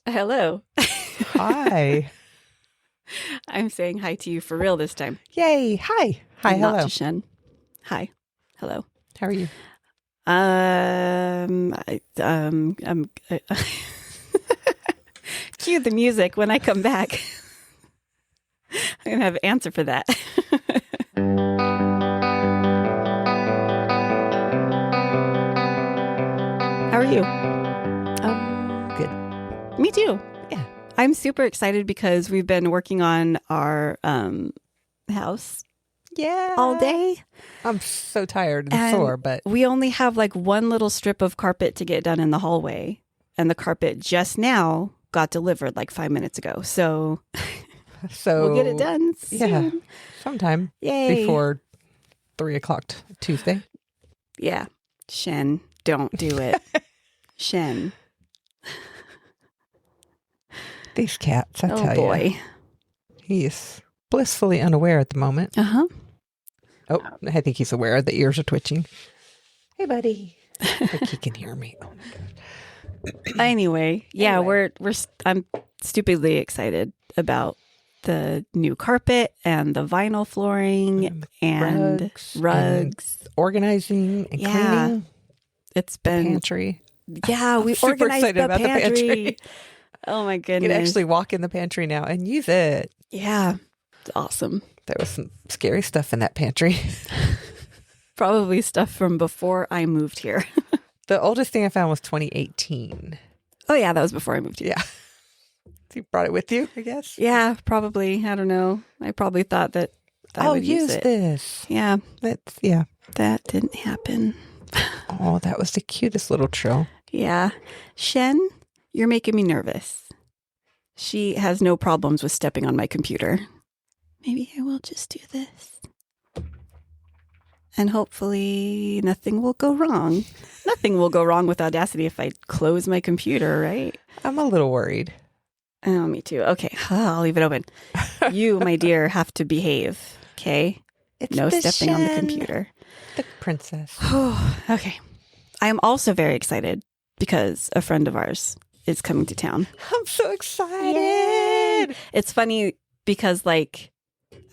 Hello. Hi. I'm saying hi to you for real this time. Yay. Hi. Hi. And Hello. Not to Shen. Hi. Hello. How are you? Cue the music when I come back. I'm going to have an answer for that. How are you? Good. Me too. Yeah. I'm super excited because we've been working on our house Yeah. all day. I'm so tired and sore, but we only have like one little strip of carpet to get done in the hallway. And the carpet just now got delivered like 5 minutes ago. So we'll get it done soon. Yeah, sometime Yay. before 3:00 Tuesday. Yeah. Shen, don't do it. Shen. These cats, I tell you. Oh boy. He is blissfully unaware at the moment. Uh-huh. Oh, I think he's aware. The ears are twitching. Hey, buddy. I think he can hear me. Oh my God. Anyway, yeah, I'm stupidly excited about the new carpet and the vinyl flooring and rugs. And organizing and cleaning. It's been pantry. Yeah, we super organized excited the about pantry. the pantry. Oh my You goodness. can actually walk in the pantry now and use it. Yeah, it's awesome. There was some scary stuff in that pantry. Probably stuff from before I moved here. The oldest thing I found was 2018. Oh yeah, that was before I moved here. Yeah. You brought it with you, I guess? Yeah, probably. I don't know. I probably thought that I would use it. This. Yeah. Yeah. That didn't happen. Oh, that was the cutest little trill. Yeah. Shen, you're making me nervous. She has no problems with stepping on my computer. Maybe I will just do this. And hopefully nothing will go wrong. Nothing will go wrong with Audacity if I close my computer, right? I'm a little worried. Oh, me too. Okay, I'll leave it open. You, my dear, have to behave, okay? It's no the stepping on the Shen, computer. the princess. Okay. I am also very excited because a friend of ours is coming to town. I'm so excited. Yay! It's funny because, like,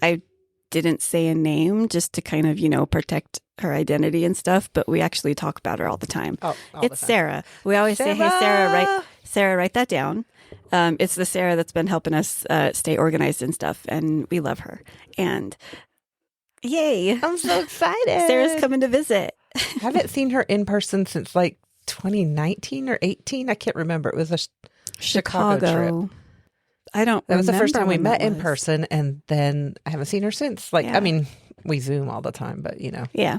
I didn't say a name just to kind of, protect her identity and stuff, but we actually talk about her all the time. It's Sarah. We always say, hey, Sarah, write that down. It's the Sarah that's been helping us stay organized and stuff, and we love her. And yay. I'm so excited. Sarah's coming to visit. I haven't seen her in person since like 2019 or 18. I can't remember. It was a Chicago trip. I don't That was the first time we met in was. person, and then I haven't seen her since. Like, yeah. I mean, we Zoom all the time, but Yeah.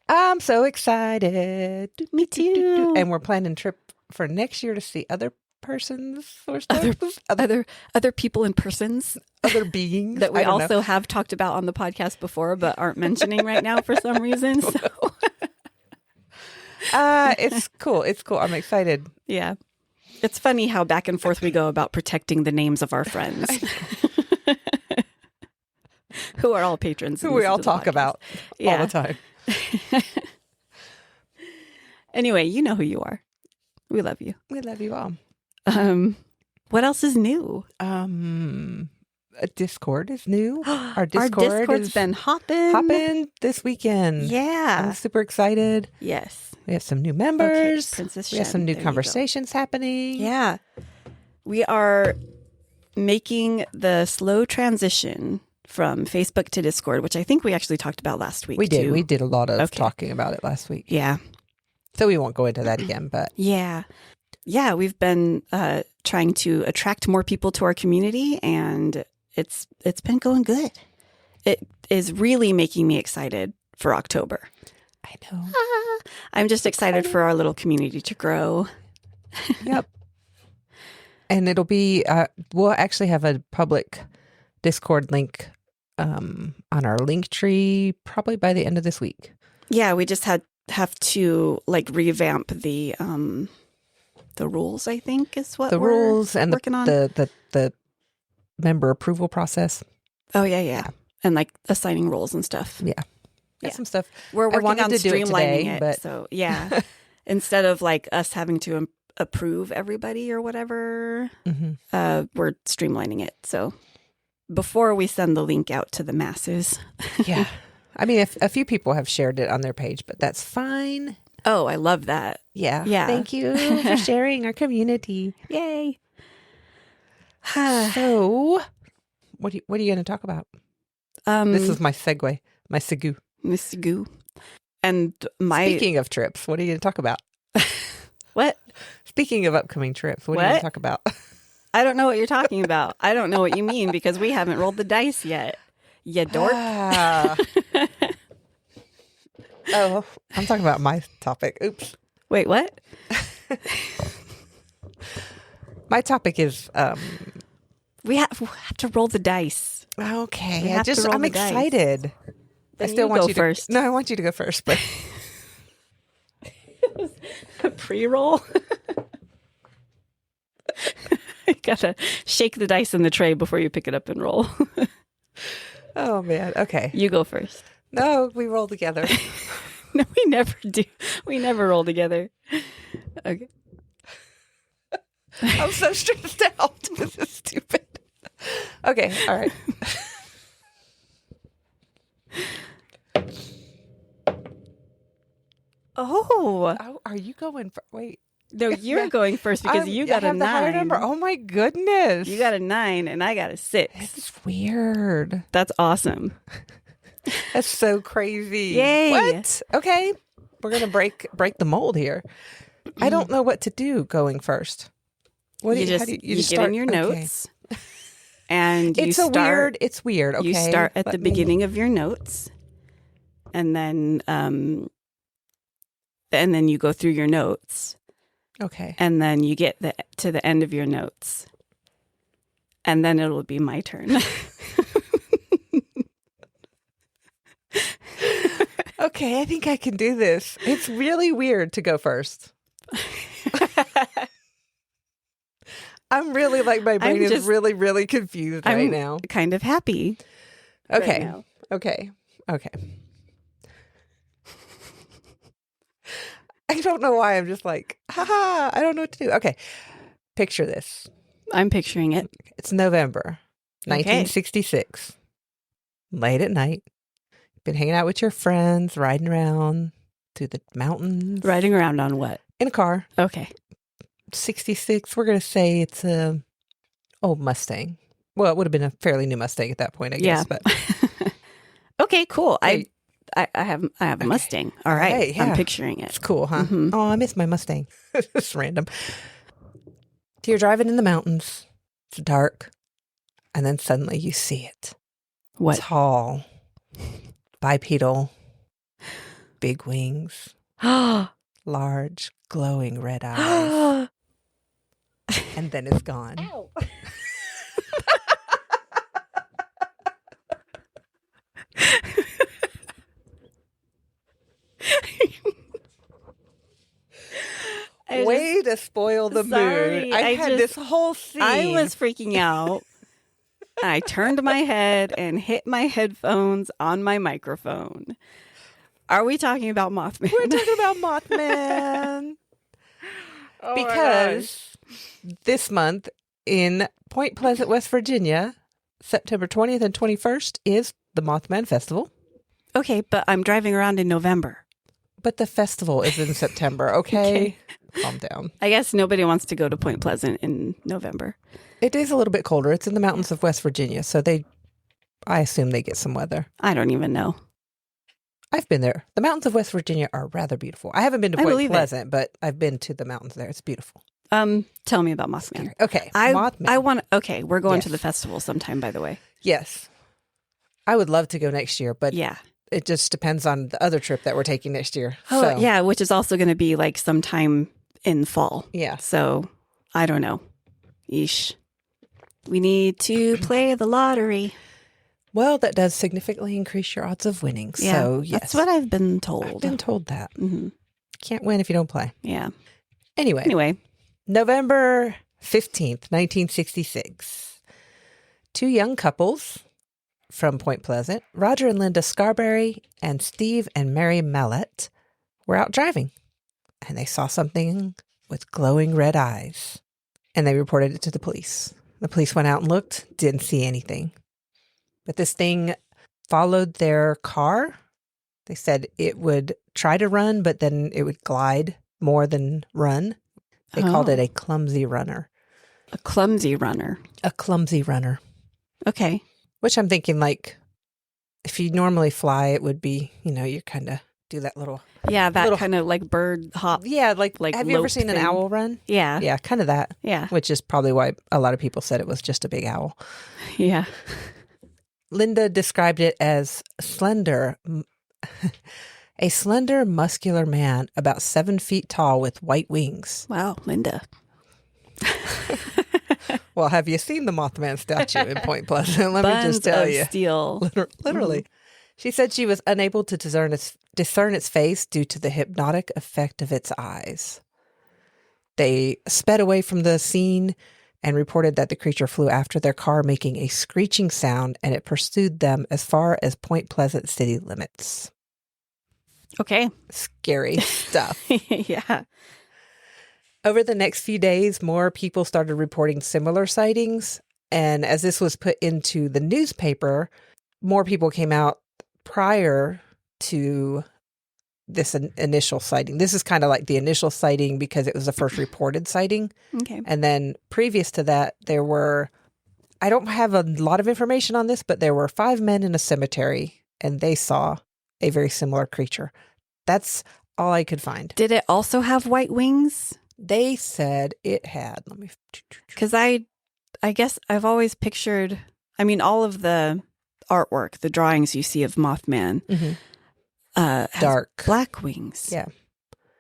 I'm so excited. Me too. And we're planning a trip for next year to see other persons or stuff. Other people and persons. Other beings. That we also have talked about on the podcast before, but aren't mentioning right now for some reason. So. It's cool. It's cool. I'm excited. Yeah. It's funny how back and forth we go about protecting the names of our friends. Who are all patrons. Who we all talk about all the time. Anyway, you know who you are. We love you. We love you all. What else is new? Discord is new. Our Discord's been hopping this weekend. Yeah. I'm super excited. Yes. We have some new members. Okay, Princess we have Shen, some new there conversations happening. Yeah. We are making the slow transition from Facebook to Discord, which I think we actually talked about last week. We did. Too. We did a lot of talking about it last week. Yeah. So we won't go into that again, but. Yeah. Yeah. We've been trying to attract more people to our community, and it's been going good. It is really making me excited for October. I know. I'm just excited for our little community to grow. Yep. And it'll be, we'll actually have a public Discord link on our link tree probably by the end of this week. Yeah, we just have to like revamp the rules, I think is what the we're rules and working on. The member approval process. Oh, yeah. And like assigning roles and stuff. Yeah. Some stuff. We're working on to do streamlining it today, it. So, yeah. Instead of like us having to approve everybody or whatever, Mm-hmm. we're streamlining it. So before we send the link out to the masses. Yeah. I mean, a few people have shared it on their page, but that's fine. Oh, I love that. Yeah. Yeah. Thank you for sharing our community. Yay. So, what are you going to talk about? This is my segue, my segue. Miss Goo. And Speaking of trips, what are you going to talk about? What? Speaking of upcoming trips, what are you going to talk about? I don't know what you're talking about. I don't know what you mean because we haven't rolled the dice yet. You dork. Oh, I'm talking about my topic. Oops. Wait, what? My topic is we have to roll the dice. okay. I'm excited. I still want you to first. No, I want you to go first, but a pre-roll. You gotta shake the dice in the tray before you pick it up and roll. oh man. Okay. You go first. No, we roll together. No, we never do. We never roll together. Okay. I'm so stressed out. This is stupid. Okay. All right. Oh, are you going for? Wait. no, you're going first because you got I a have the higher 9. number. Oh my goodness. You got a 9 and I got a 6. It's weird. That's awesome. That's so crazy. Yay. What? Okay. We're going to break the mold here. I don't know what to do going first. What do you how do you just get start in your okay. notes. And It's weird. Okay. You start at Let the me- beginning of your notes. And then you go through your notes. Okay. And then you get to the end of your notes. And then it'll be my turn. Okay, I think I can do this. It's really weird to go first. I'm really my brain is really, really confused right now. Kind of happy. Okay. Right now. Okay. I don't know why I'm just like, haha, I don't know what to do. Okay. Picture this. I'm picturing it. It's November Okay. 1966. Late at night. Been hanging out with your friends, riding around through the mountains. Riding around on what? In a car. Okay. 66. We're going to say it's a old Mustang. Well, it would have been a fairly new Mustang at that point, I guess. Yeah. But Okay, cool. Wait. I have a Mustang. All right. Right, yeah. I'm picturing it. it's cool, huh? Mhm. Oh, I miss my Mustang. It's random. So you're driving in the mountains. It's dark. And then suddenly you see it. What? Tall. Bipedal. Big wings. Large, glowing red eyes. And then it's gone. Ow. Way to spoil the Sorry, mood. I had this whole scene. I was freaking out. I turned my head and hit my headphones on my microphone. Are we talking about Mothman? We're talking about Mothman. Oh my because this month in Point Pleasant, West Virginia, September 20th and 21st is the Mothman Festival. Okay, but I'm driving around in November. But the festival is in September, okay? Calm down. I guess nobody wants to go to Point Pleasant in November. It is a little bit colder. It's in the mountains of West Virginia, so I assume they get some weather. I don't even know. I've been there. The mountains of West Virginia are rather beautiful. I haven't been to Point Pleasant, but I've been to the mountains there. It's beautiful. Tell me about Mothman. Okay, Mothman. Okay, we're going to Yes. the festival sometime, by the way. Yes. I would love to go next year, but Yeah. it just depends on the other trip that we're taking next year. Oh, So, yeah, which is also going to be like sometime in fall. Yeah. So I don't know. Yeesh. We need to play the lottery. Well, that does significantly increase your odds of winning. Yeah, So, yes. that's what I've been told. I've been told that. Hmm. Can't win if you don't play. Yeah. Anyway, November 15th, 1966. Two young couples from Point Pleasant, Roger and Linda Scarberry and Steve and Mary Mallett, were out driving. And they saw something with glowing red eyes. And they reported it to the police. The police went out and looked, didn't see anything. But this thing followed their car. They said it would try to run, but then it would glide more than run. They called it a clumsy runner. A clumsy runner. A clumsy runner. Okay. Which I'm thinking, like, if you normally fly, it would be, you kind of do that little... Yeah, that kind of like bird hop. Yeah, like have you ever seen thing. an owl run? Yeah. Yeah, kind of that. Yeah. Which is probably why a lot of people said it was just a big owl. Yeah. Linda described it as a slender, muscular man about 7 feet tall with white wings. Wow, Linda. Well, have you seen the Mothman statue in Point Pleasant? Let me just tell you. Steel. Literally. She said she was unable to discern its face due to the hypnotic effect of its eyes. They sped away from the scene and reported that the creature flew after their car, making a screeching sound, and it pursued them as far as Point Pleasant city limits. Okay. Scary stuff. Yeah. Over the next few days, more people started reporting similar sightings. And as this was put into the newspaper, more people came out prior to this initial sighting. This is kind of like the initial sighting because it was the first reported sighting. Okay. And then previous to that, I don't have a lot of information on this, but there were 5 men in a cemetery and they saw a very similar creature. That's all I could find. Did it also have white wings? They said it had. Let me... Because I guess I've always pictured, all of the artwork, the drawings you see of Mothman, has dark black wings. Yeah.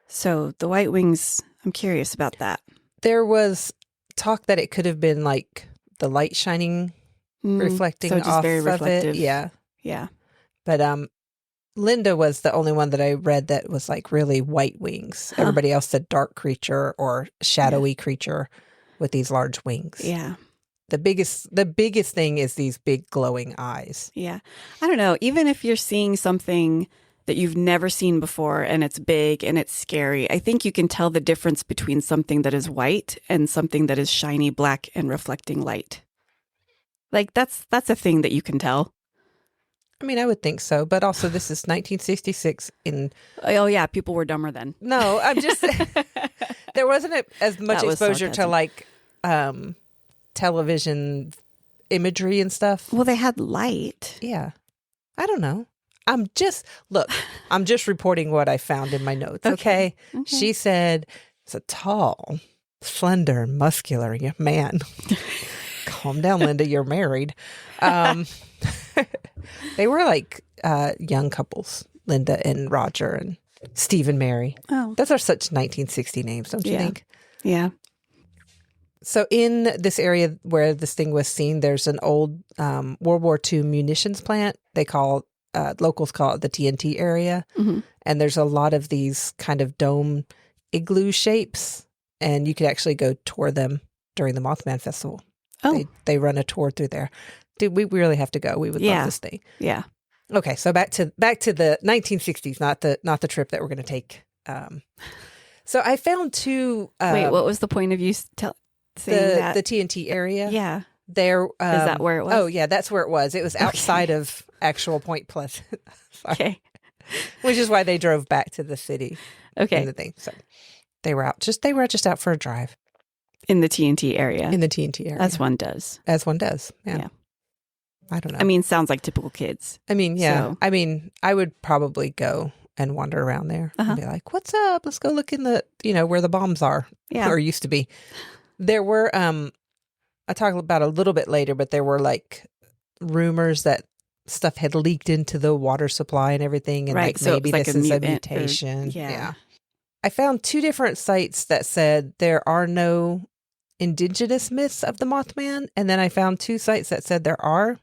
So the white wings, I'm curious about that. There was talk that it could have been like the light shining, reflecting so just off very of reflective. it. Yeah. Yeah. But Linda was the only one that I read that was like really white wings. Huh. Everybody else said dark creature or shadowy creature with these large wings. Yeah. The biggest thing is these big glowing eyes. Yeah. I don't know. Even if you're seeing something that you've never seen before and it's big and it's scary, I think you can tell the difference between something that is white and something that is shiny black and reflecting light. Like that's a thing that you can tell. I would think so, but also this is 1966 in... Oh, yeah, people were dumber then. No, I'm just... there wasn't as much exposure to like television imagery and stuff. Well, they had light. Yeah. I don't know. I'm just reporting what I found in my notes, okay? She said it's a tall, slender, muscular man. Calm down, Linda, you're married. They were like young couples, Linda and Roger and Steve and Mary. Oh. Those are such 1960 names, don't you think? Yeah. So in this area where this thing was seen, there's an old World War II munitions plant. Locals call it the TNT area. Mm-hmm. And there's a lot of these kind of dome igloo shapes. And you could actually go tour them during the Mothman Festival. Oh. They run a tour through there. Dude, we really have to go. We would love this thing. Yeah. Okay, so back to the 1960s, not the trip that we're going to take. So I found two. Wait, what was the point of you saying that? The TNT area? Yeah. There is that where it was? Oh yeah, that's where it was. It was outside of actual Point Pleasant. Okay. Which is why they drove back to the city. Okay. And the thing. So they were just out for a drive. In the TNT area. In the TNT area. As one does. As one does. Yeah. I don't know. Sounds like typical kids. Yeah. So. I would probably go and wander around there and be like, what's up? Let's go look in the, where the bombs are. Yeah. Or used to be. There were, I talk about a little bit later, but there were like rumors that stuff had leaked into the water supply and everything. And like so maybe like this is a mutation. Yeah. I found 2 different sites that said there are no indigenous myths of the Mothman. And then I found 2 sites that said there are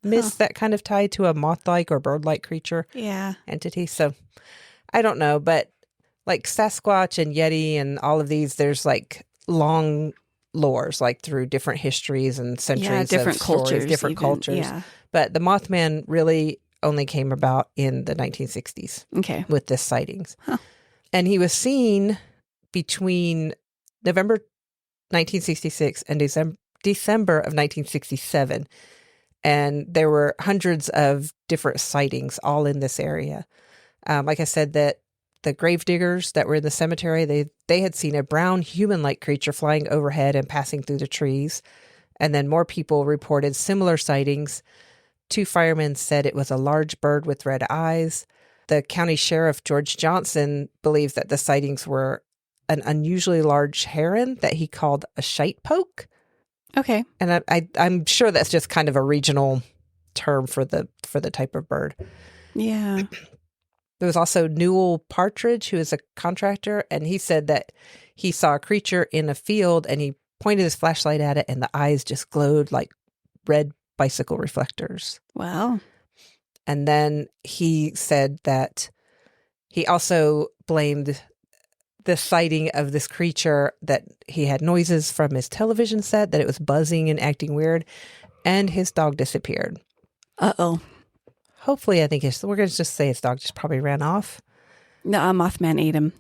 myths that kind of tie to a moth-like or bird-like creature entity. So I don't know, but like Sasquatch and Yeti and all of these, there's like long lores, like through different histories and centuries different of stories, cultures, different cultures. Yeah. But the Mothman really only came about in the 1960s with this sightings. Huh. And he was seen between November 1966 and December of 1967. And there were hundreds of different sightings all in this area. Like I said, that the grave diggers that were in the cemetery, they had seen a brown human-like creature flying overhead and passing through the trees. And then more people reported similar sightings. 2 firemen said it was a large bird with red eyes. The county sheriff, George Johnson, believes that the sightings were an unusually large heron that he called a shite poke. Okay. And I'm sure that's just kind of a regional term for the type of bird. Yeah. There was also Newell Partridge, who is a contractor, and he said that he saw a creature in a field and he pointed his flashlight at it and the eyes just glowed like red bicycle reflectors. Wow. And then he said that he also blamed the sighting of this creature that he had noises from his television set, that it was buzzing and acting weird, and his dog disappeared. Uh-oh. Hopefully, I think we're going to just say his dog just probably ran off. No, Mothman ate him.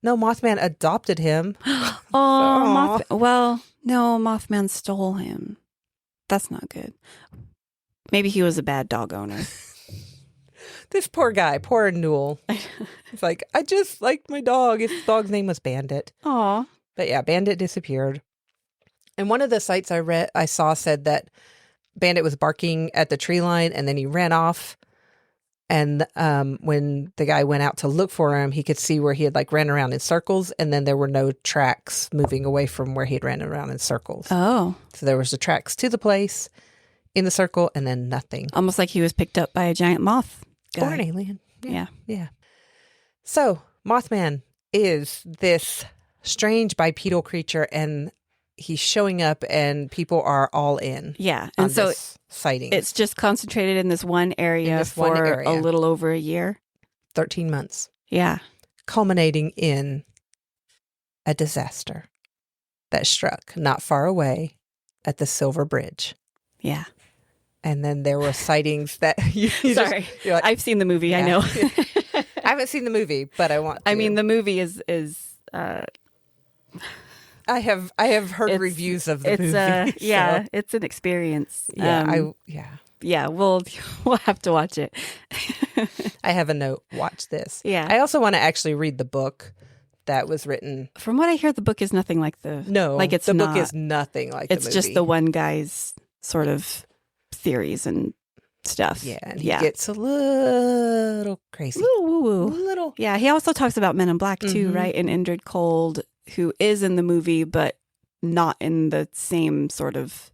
No, Mothman adopted him. Well, no, Mothman stole him. That's not good. Maybe he was a bad dog owner. This poor guy, poor Newell. It's like, I just liked my dog. His dog's name was Bandit. Aw. But yeah, Bandit disappeared. And one of the sites I saw said that Bandit was barking at the tree line and then he ran off. And when the guy went out to look for him, he could see where he had like ran around in circles, and then there were no tracks moving away from where he had ran around in circles. Oh. So there was the tracks to the place in the circle and then nothing. Almost like he was picked up by a giant moth guy. Or an alien. Yeah. Yeah. So Mothman is this strange bipedal creature, and he's showing up and people are all in. Yeah. And so sighting. It's just concentrated in this one area for a little over a year. 13 months. Yeah. Culminating in a disaster that struck not far away at the Silver Bridge. Yeah. And then there were sightings that Sorry. Like, I've seen the movie, yeah. I know. I haven't seen the movie, but I want to. I mean, the movie is I have heard reviews of the movie. Yeah, it's an experience. Yeah, we'll have to watch it. I have a note. Watch this. Yeah. I also want to actually read the book that was written. From what I hear, the book is nothing like the book is nothing like the movie. It's just the one guy's sort of theories and stuff. Yeah, and he gets a little crazy. Little. Yeah, he also talks about Men in Black too, right? And Indrid Cold, who is in the movie, but not in the same sort of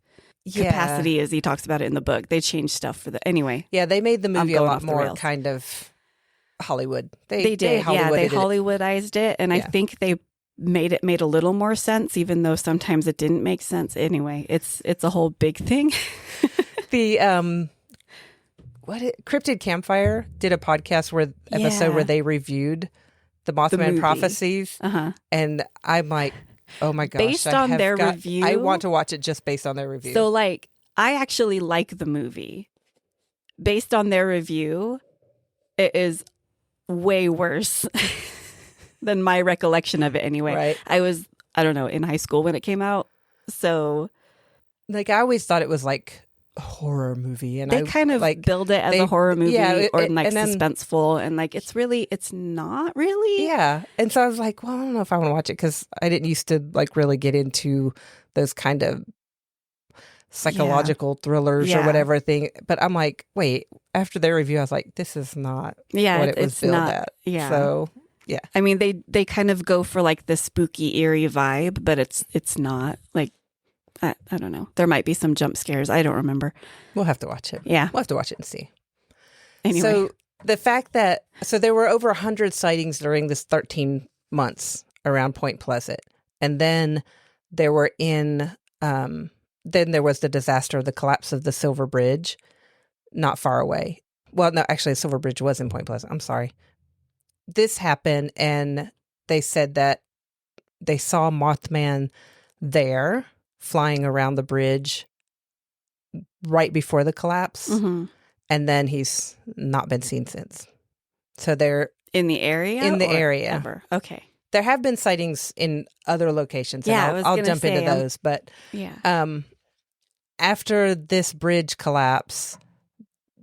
capacity as he talks about it in the book. They changed stuff for anyway. Yeah, they made the movie a lot more kind of Hollywood. They did. They Hollywoodized it, and I think they made a little more sense, even though sometimes it didn't make sense. Anyway, it's a whole big thing. The Cryptid Campfire did a podcast episode where they reviewed the Mothman prophecies, and I'm like, oh my gosh! Based on their review, I want to watch it just based on their review. So, like, I actually like the movie. Based on their review, it is way worse than my recollection of it. Anyway, right. I don't know, in high school when it came out. So, like, I always thought it was like a horror movie, and they kind of build it as a horror movie, or suspenseful, and like it's not really. Yeah, and so I was like, well, I don't know if I want to watch it because I didn't used to like really get into those kind of psychological thrillers or whatever thing. But I'm like, wait, after their review, I was like, this is not what it was billed at. Yeah. So yeah, I mean, they kind of go for like the spooky, eerie vibe, but it's not like. I don't know. There might be some jump scares. I don't remember. We'll have to watch it. Yeah. We'll have to watch it and see. Anyway. So the fact that, there were over 100 sightings during this 13 months around Point Pleasant. And then there were then there was the disaster, the collapse of the Silver Bridge, not far away. Well, no, actually, the Silver Bridge was in Point Pleasant. I'm sorry. This happened, and they said that they saw Mothman there, flying around the bridge right before the collapse. Mm-hmm. And then he's not been seen since. So they're in the area? In the area. Ever? Okay. There have been sightings in other locations. Yeah, and I'll jump into those. But after this bridge collapse,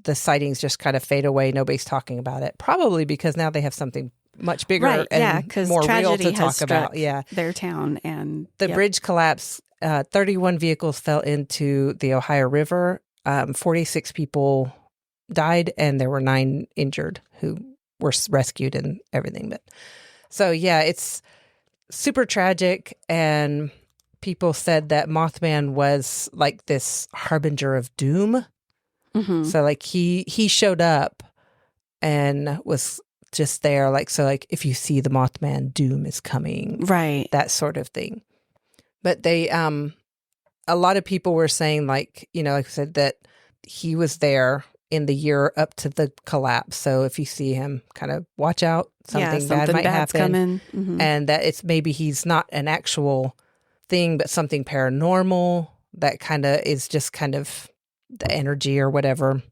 the sightings just kind of fade away. Nobody's talking about it. Probably because now they have something much bigger and more real to talk about. Yeah, their town. And the bridge collapse, 31 vehicles fell into the Ohio River. 46 people died, and there were 9 injured who were rescued and everything. But so, yeah, it's super tragic. And people said that Mothman was like this harbinger of doom. Mm-hmm. So like he showed up and was just there. Like, so like if you see the Mothman, doom is coming. Right. That sort of thing. But they, a lot of people were saying like, you know, like I said, that he was there in the year up to the collapse. So if you see him, kind of watch out. Something bad might happen. Coming. Mm-hmm. And that it's maybe he's not an actual thing, but something paranormal that kind of is just kind of the energy or whatever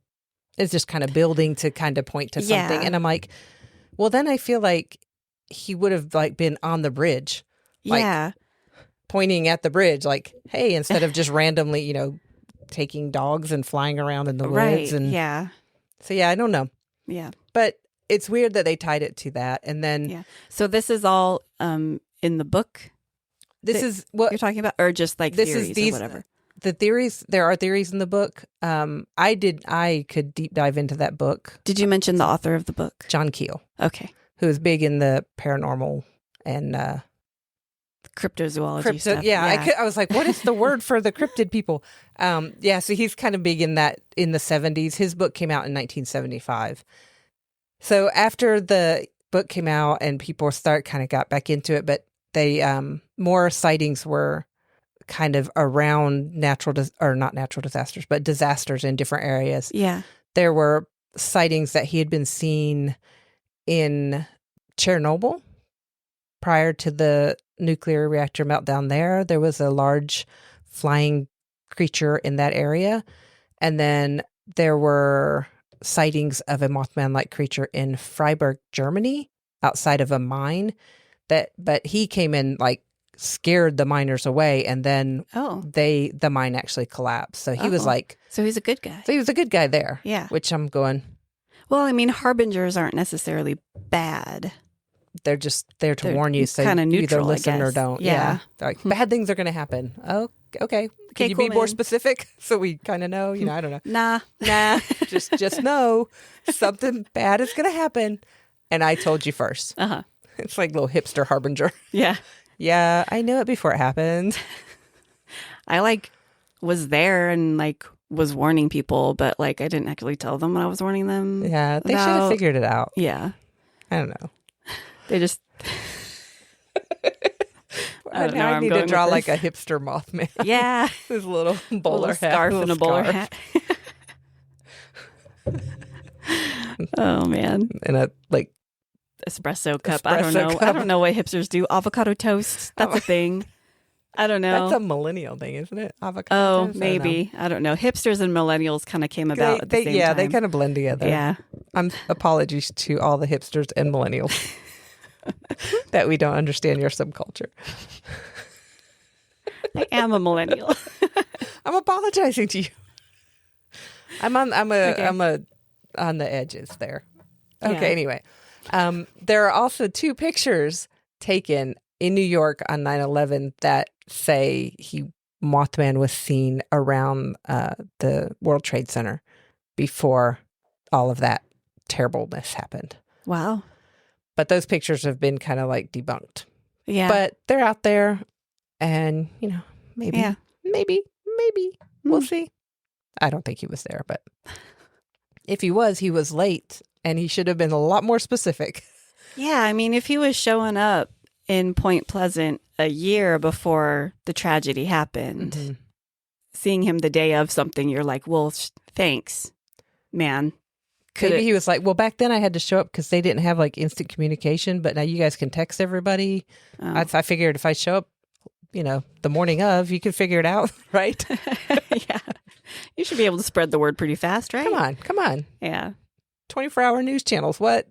is just kind of building to kind of point to something. And I'm like, well, then I feel like he would have like been on the bridge. Like, pointing at the bridge like, hey, instead of just randomly, you know, taking dogs and flying around in the woods. And so, I don't know. Yeah. But it's weird that they tied it to that. And then. So this is all in the book? This is what you're talking about? Or just like theories or whatever? The theories, there are theories in the book. I could deep dive into that book. Did you mention the author of the book? John Keel. Okay. Who is big in the paranormal and cryptozoology stuff. I was like, what is the word for the cryptid people? So he's kind of big in that in the 70s. His book came out in 1975. So after the book came out and people kind of got back into it, but they more sightings were kind of around not natural disasters, but disasters in different areas. Yeah. There were sightings that he had been seen in Chernobyl prior to the nuclear reactor meltdown there. There was a large flying creature in that area. And then there were sightings of a Mothman-like creature in Freiburg, Germany, outside of a mine. But he came in like scared the miners away, and then the mine actually collapsed. So he was like, so he's a good guy. So he was a good guy there. Yeah. Which I'm going. Well, I mean, harbingers aren't necessarily bad. They're just there to warn you, so kind of neutral, either listen or don't. Yeah. They're like, bad things are going to happen. Oh, okay. Can you be more specific so we kind of know? You know, I don't know. Nah. just know something bad is going to happen, and I told you first. It's like little hipster harbinger. Yeah. Yeah, I knew it before it happened. I was there and was warning people, but I didn't actually tell them what I was warning them. Yeah, they should have figured it out. Yeah. I don't know. They just. I need to draw like a hipster Mothman. Yeah. His little bowler hat. Scarf and a bowler hat. Oh, man. And a espresso cup. I don't know what hipsters do. Avocado toast. That's a thing. I don't know. That's a millennial thing, isn't it? Avocado toast? Maybe. I don't know. Hipsters and millennials kind of came about at the same time. Yeah, they kind of blend together. Yeah. Apologies to all the hipsters and millennials that we don't understand your subculture. I am a millennial. I'm apologizing to you. I'm on the edges there. Okay, anyway. There are also 2 pictures taken in New York on 9/11 that say Mothman was seen around the World Trade Center before all of that terribleness happened. Wow. But those pictures have been kind of debunked. Yeah. But they're out there, and maybe we'll see. I don't think he was there, but if he was late. And he should have been a lot more specific. Yeah, I mean, if he was showing up in Point Pleasant a year before the tragedy happened, seeing him the day of something, you're like, well, thanks, man. Maybe he was like, well, back then I had to show up because they didn't have instant communication, but now you guys can text everybody. I figured if I show up, the morning of, you can figure it out, right? Yeah. You should be able to spread the word pretty fast, right? Come on. Yeah. 24-hour news channels. What?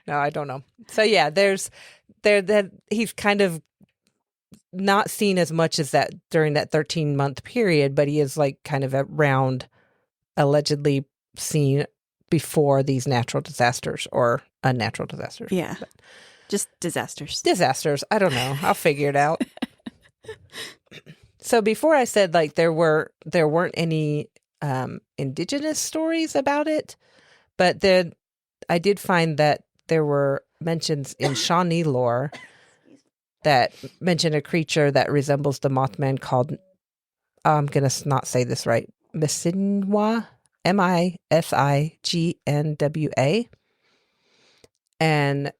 No, I don't know. So yeah, there's that he's kind of not seen as much as that during that 13-month period, but he is like kind of around allegedly seen before these natural disasters or unnatural disasters. Yeah. But just disasters. Disasters. I don't know. I'll figure it out. So before I said like there weren't any indigenous stories about it, but then I did find that there were mentions in Shawnee lore that mention a creature that resembles the Mothman called, I'm going to not say this right, Misinwa, Misighnwa. And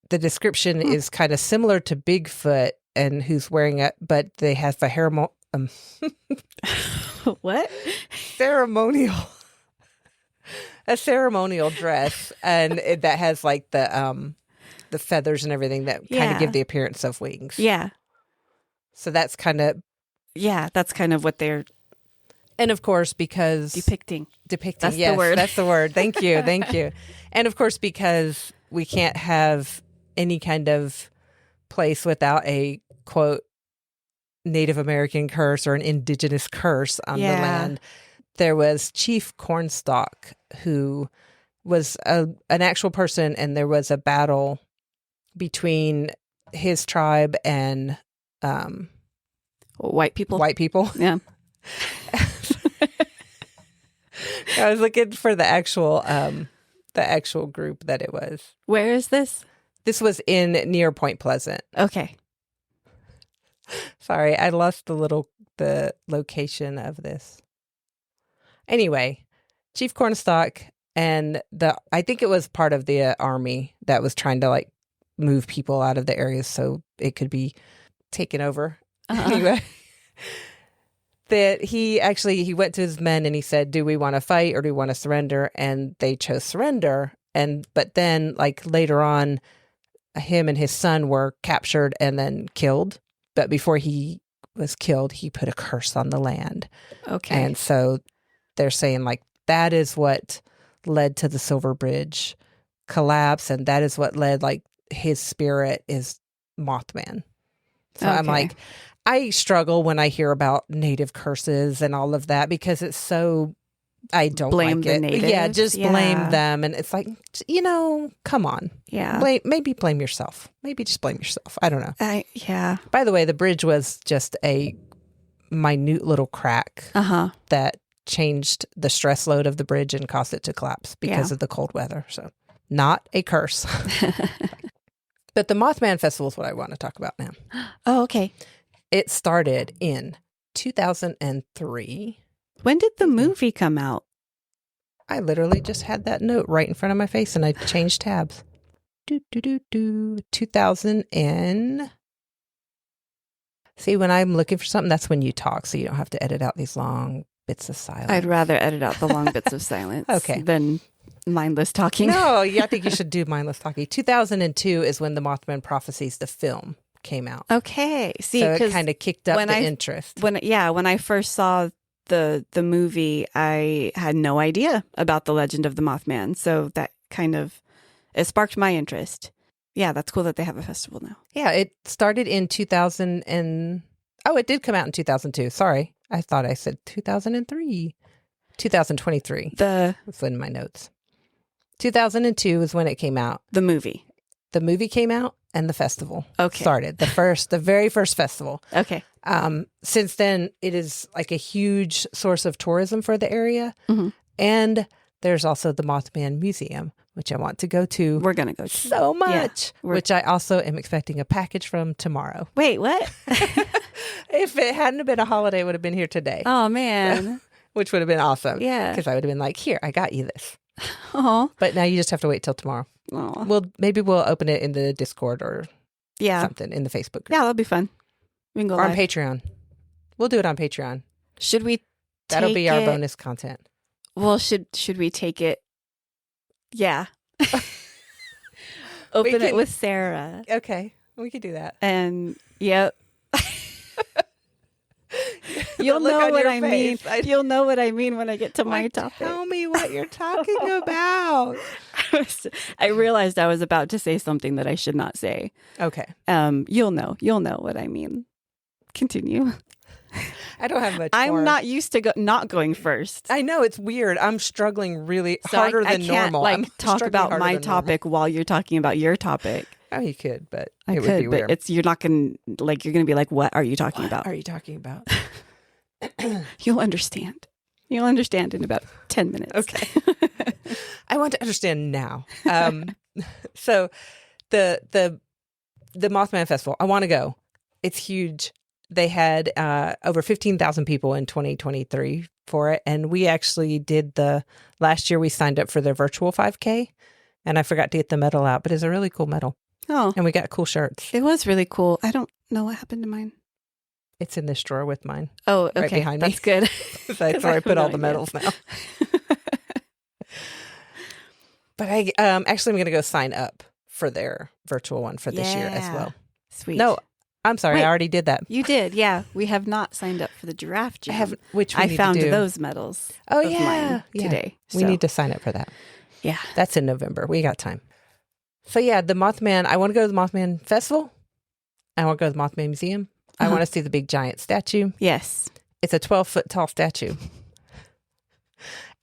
the description is kind of similar to Bigfoot and who's wearing it, but they have a what? ceremonial dress, and that has like the feathers and everything that kind of give the appearance of wings. Yeah. So that's kind of... Yeah, that's kind of what they're... And of course, because... Depicting. That's the word. That's the word. Thank you. Thank you. And of course, because we can't have any kind of place without a, quote, Native American curse or an indigenous curse on the land. There was Chief Cornstalk, who was an actual person, and there was a battle between his tribe and white people. Yeah. I was looking for the actual group that it was. Where is this? This was near Point Pleasant. Okay. Sorry, I lost the location of this. Anyway, Chief Cornstalk and I think it was part of the army that was trying to like move people out of the areas so it could be taken over. Anyway, that he went to his men and he said, "Do we want to fight or do we want to surrender?" And they chose surrender. But then like later on, him and his son were captured and then killed. But before he was killed, he put a curse on the land. Okay. And so they're saying like that is what led to the Silver Bridge collapse, and that is what led like his spirit is Mothman. So I'm like, I struggle when I hear about native curses and all of that because it's so, I don't blame like the it. natives. Yeah, just blame them, and it's like, come on. Yeah, maybe blame yourself. Maybe just blame yourself. I don't know. Yeah. By the way, the bridge was just a minute little crack that changed the stress load of the bridge and caused it to collapse because of the cold weather. So not a curse. But the Mothman Festival is what I want to talk about now. Oh, okay. It started in 2003. When did the movie come out? I literally just had that note right in front of my face and I changed tabs. 2000 and... See, when I'm looking for something, that's when you talk, so you don't have to edit out these long bits of silence. I'd rather edit out the long bits of silence than mindless talking. No, I think you should do mindless talking. 2002 is when the Mothman Prophecies, the film, came out. Okay. See, so it kind of kicked up the interest. When I first saw the movie, I had no idea about the legend of the Mothman. So that kind of, it sparked my interest. Yeah, that's cool that they have a festival now. Yeah, it started in 2000 and... Oh, it did come out in 2002. Sorry. I thought I said 2003. 2023. That's in my notes. 2002 is when it came out. The movie. The movie came out and the festival started. The very first festival. Okay. Since then, it is like a huge source of tourism for the area. Mm-hmm. And there's also the Mothman Museum, which I want to go to. We're going to go to. So much. Yeah, which I also am expecting a package from tomorrow. Wait, what? If it hadn't been a holiday, it would have been here today. Oh, man. Which would have been awesome. Yeah. Because I would have been like, here, I got you this. Oh. But now you just have to wait till tomorrow. Maybe we'll open it in the Discord or something in the Facebook group. Yeah, that'll be fun. We can go live. On Patreon. We'll do it on Patreon. Should we That'll be our bonus content. Well, should we take it? Yeah. Open it with Sarah. Okay. We could do that. And yep. You'll know what I mean. You'll know what I mean when I get to my topic. Tell me what you're talking about. I realized I was about to say something that I should not say. Okay. You'll know what I mean. Continue. I don't have much I'm more. not used to not going first. I know, it's weird. I'm struggling really harder than normal. I can't talk about my topic while you're talking about your topic. Oh, you could, but it would be weird. But you're going to be like, what are you talking about? What are you talking about? You'll understand. You'll understand in about 10 minutes. Okay. I want to understand now. So the Mothman Festival, I want to go. It's huge. They had over 15,000 people in 2023 for it. And we actually did last year we signed up for their virtual 5K. And I forgot to get the medal out, but it's a really cool medal. Oh. And we got cool shirts. It was really cool. I don't know what happened to mine. It's in this drawer with mine. Oh, okay. Right behind me. That's good. That's where I put all the medals now. But I'm going to go sign up for their virtual one for this year as well. Sweet. No, I'm sorry. Wait, I already did that. You did. Yeah. We have not signed up for the giraffe jam. I found those medals. Oh, yeah. Today. So. We need to sign up for that. Yeah. That's in November. We got time. So yeah, the Mothman, I want to go to the Mothman Festival. I want to go to the Mothman Museum. I want to see the big giant statue. Yes. It's a 12-foot tall statue.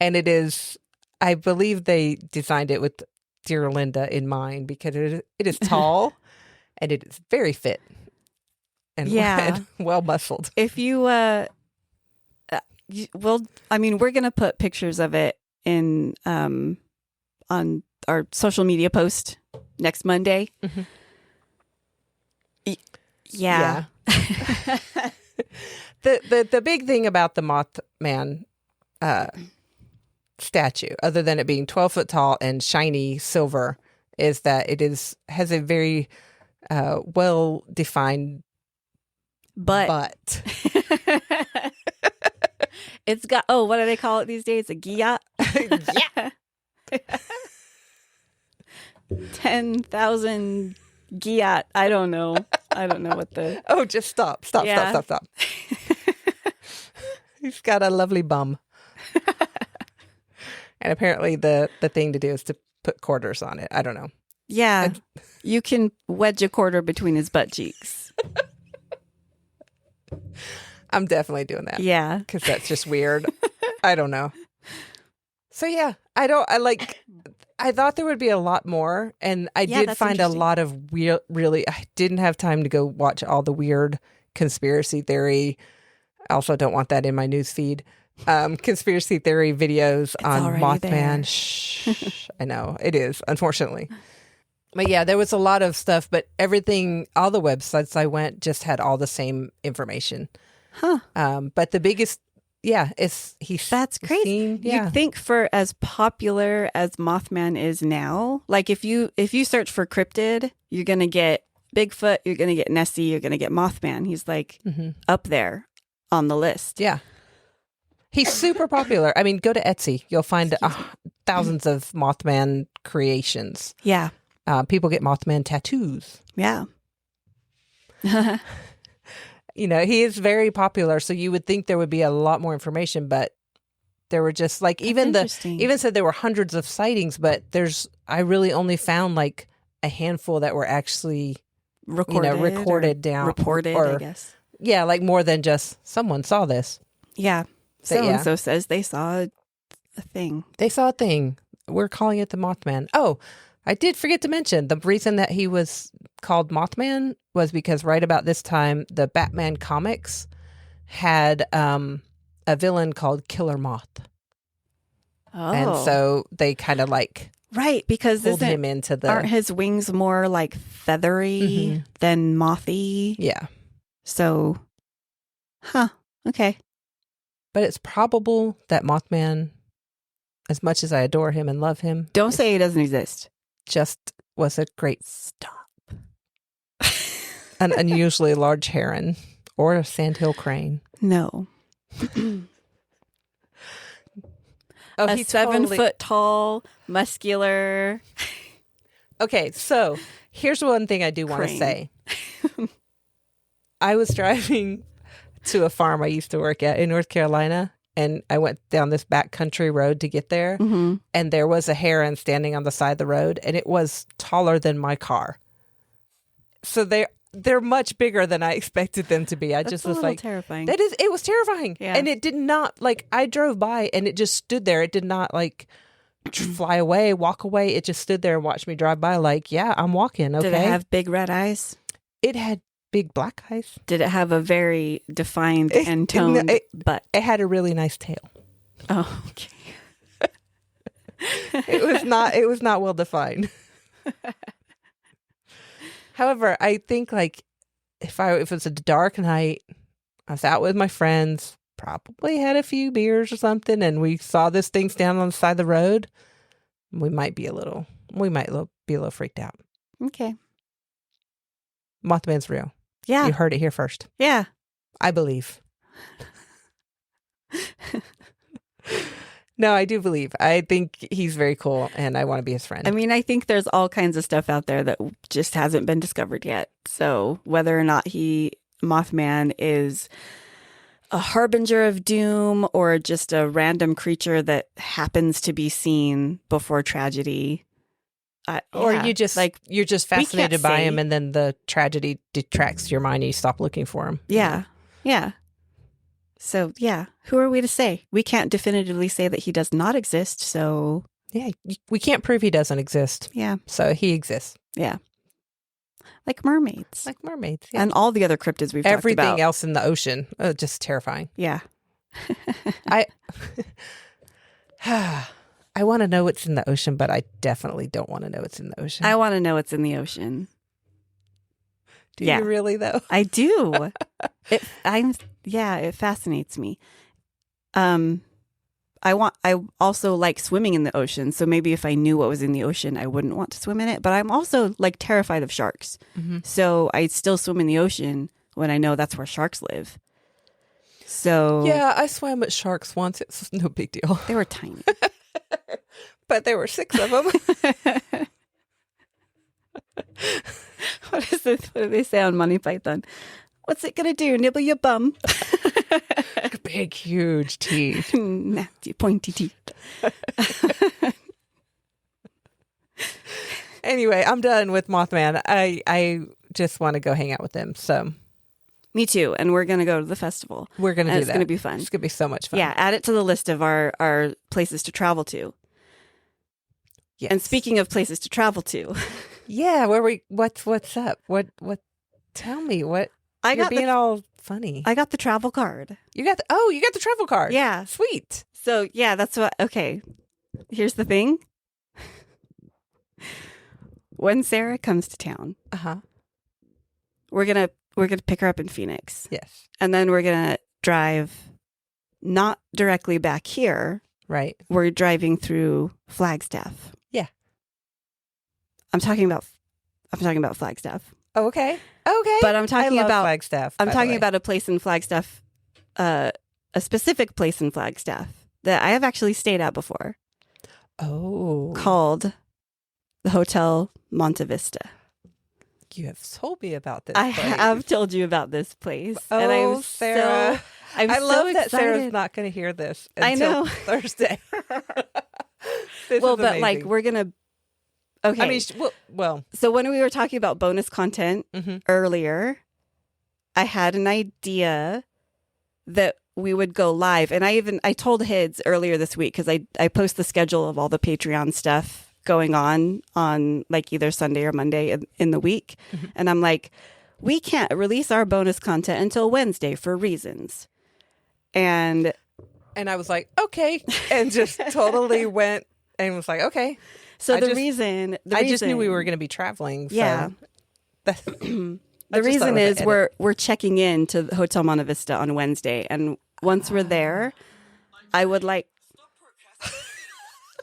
And it is, I believe they designed it with dear Linda in mind because it is tall and it is very fit and well muscled. If you, we're going to put pictures of it in, on our social media post next Monday. Mm-hmm. Yeah. The big thing about the Mothman statue, other than it being 12 foot tall and shiny silver, is that it has a very well defined butt. It's got what do they call it these days? A gyat? Yeah. 10,000 gyat. I don't know what the... Oh, just stop. He's got a lovely bum. And apparently the thing to do is to put quarters on it. I don't know. Yeah. You can wedge a quarter between his butt cheeks. I'm definitely doing that. Yeah. Because that's just weird. I don't know. So yeah, I thought there would be a lot more, and I did find a lot of really, I didn't have time to go watch all the weird conspiracy theory. I also don't want that in my news feed. Conspiracy theory videos on Mothman. Shh. I know it is, unfortunately. But yeah, there was a lot of stuff, but everything, all the websites I went just had all the same information. Huh. But the biggest, that's crazy. Seen, You'd think for as popular as Mothman is now, like if you search for cryptid, you're going to get Bigfoot, you're going to get Nessie, you're going to get Mothman. He's like up there on the list. Yeah. He's super popular. I mean, go to Etsy. You'll find thousands of Mothman creations. Yeah. People get Mothman tattoos. Yeah. He is very popular. So you would think there would be a lot more information, but there were just like, even said there were hundreds of sightings, but I really only found like a handful that were actually recorded down. Reported, I guess. Yeah. Like more than just someone saw this. Yeah. So-and-so says they saw a thing. They saw a thing. We're calling it the Mothman. Oh, I did forget to mention the reason that he was called Mothman was because right about this time, the Batman comics had a villain called Killer Moth. Oh. And so they kind of like... Right, because pulled him into aren't his wings more like feathery than mothy? Yeah. So, okay. But it's probable that Mothman, as much as I adore him and love him... Don't say he doesn't exist. Just was a great stop. An unusually large heron or a sandhill crane. No. A 7-foot tall, muscular. Okay, so here's one thing I do want to say. I was driving to a farm I used to work at in North Carolina, and I went down this backcountry road to get there, and there was a heron standing on the side of the road, and it was taller than my car. So they're much bigger than I expected them to be. I That's just a was little like, terrifying. it was terrifying. Yeah. And it did not, like, I drove by and it just stood there. It did not, like, fly away, walk away. It just stood there and watched me drive by like, yeah, I'm walking, okay? Did it have big red eyes? It had big black eyes. Did it have a very defined and toned butt? It had a really nice tail. Oh, okay. It was not well defined. However, I think, like, if it was a dark night, I was out with my friends, probably had a few beers or something, and we saw this thing standing on the side of the road, we might be a little freaked out. Okay. Mothman's real. Yeah. You heard it here first. Yeah. I believe. No, I do believe. I think he's very cool, and I want to be his friend. I mean, I think there's all kinds of stuff out there that just hasn't been discovered yet. So whether or not Mothman is a harbinger of doom or just a random creature that happens to be seen before tragedy, or you're just fascinated by him, and then the tragedy detracts your mind, and you stop looking for him. Yeah, yeah. So, yeah, who are we to say? We can't definitively say that he does not exist, so... Yeah, we can't prove he doesn't exist. Yeah. So he exists. Yeah. Like mermaids. Yeah. And all the other cryptids we've talked about. Everything else in the ocean. Just terrifying. Yeah. I want to know what's in the ocean, but I definitely don't want to know what's in the ocean. I want to know what's in the ocean. Do you really, though? I do. It fascinates me. I also like swimming in the ocean. So maybe if I knew what was in the ocean, I wouldn't want to swim in it. But I'm also like terrified of sharks. Mm-hmm. So I still swim in the ocean when I know that's where sharks live. So yeah, I swam with sharks once. It's no big deal. They were tiny. But there were 6 of them. What is it? What do they say on Monty Python? What's it gonna do? Nibble your bum? Big, huge teeth. Nasty, pointy teeth. Anyway, I'm done with Mothman. I just want to go hang out with them. So, me too. And we're gonna go to the festival. We're gonna do that. It's gonna be fun. It's gonna be so much fun. Yeah, add it to the list of our places to travel to. Yes. And speaking of places to travel to, yeah, what's up? What? Tell me what. You're being all funny. I got the travel card. You got the travel card. Yeah, sweet. So yeah, that's what. Okay, here's the thing. When Sarah comes to town, we're gonna pick her up in Phoenix. Yes, and then we're gonna drive, not directly back here. Right. We're driving through Flagstaff. Yeah. I'm talking about Flagstaff. Oh, okay. Okay. But I'm talking about Flagstaff. I'm talking about a place in Flagstaff, a specific place in Flagstaff that I have actually stayed at before. Oh. Called the Hotel Monte Vista. You have told me about this. I have told you about this place. Oh, and I'm Sarah. I love that Sarah's not going to hear this until Thursday. But like we're going to. Okay. I mean, well. So when we were talking about bonus content earlier, I had an idea that we would go live. And I told Hids earlier this week, because I post the schedule of all the Patreon stuff going on like either Sunday or Monday in the week. Mm-hmm. And I'm like, we can't release our bonus content until Wednesday for reasons. And I was like, okay. And just totally went and was like, okay. So the reason I just knew we were going to be traveling. So yeah. The reason is we're checking in to the Hotel Monte Vista on Wednesday, and once we're there, I would like.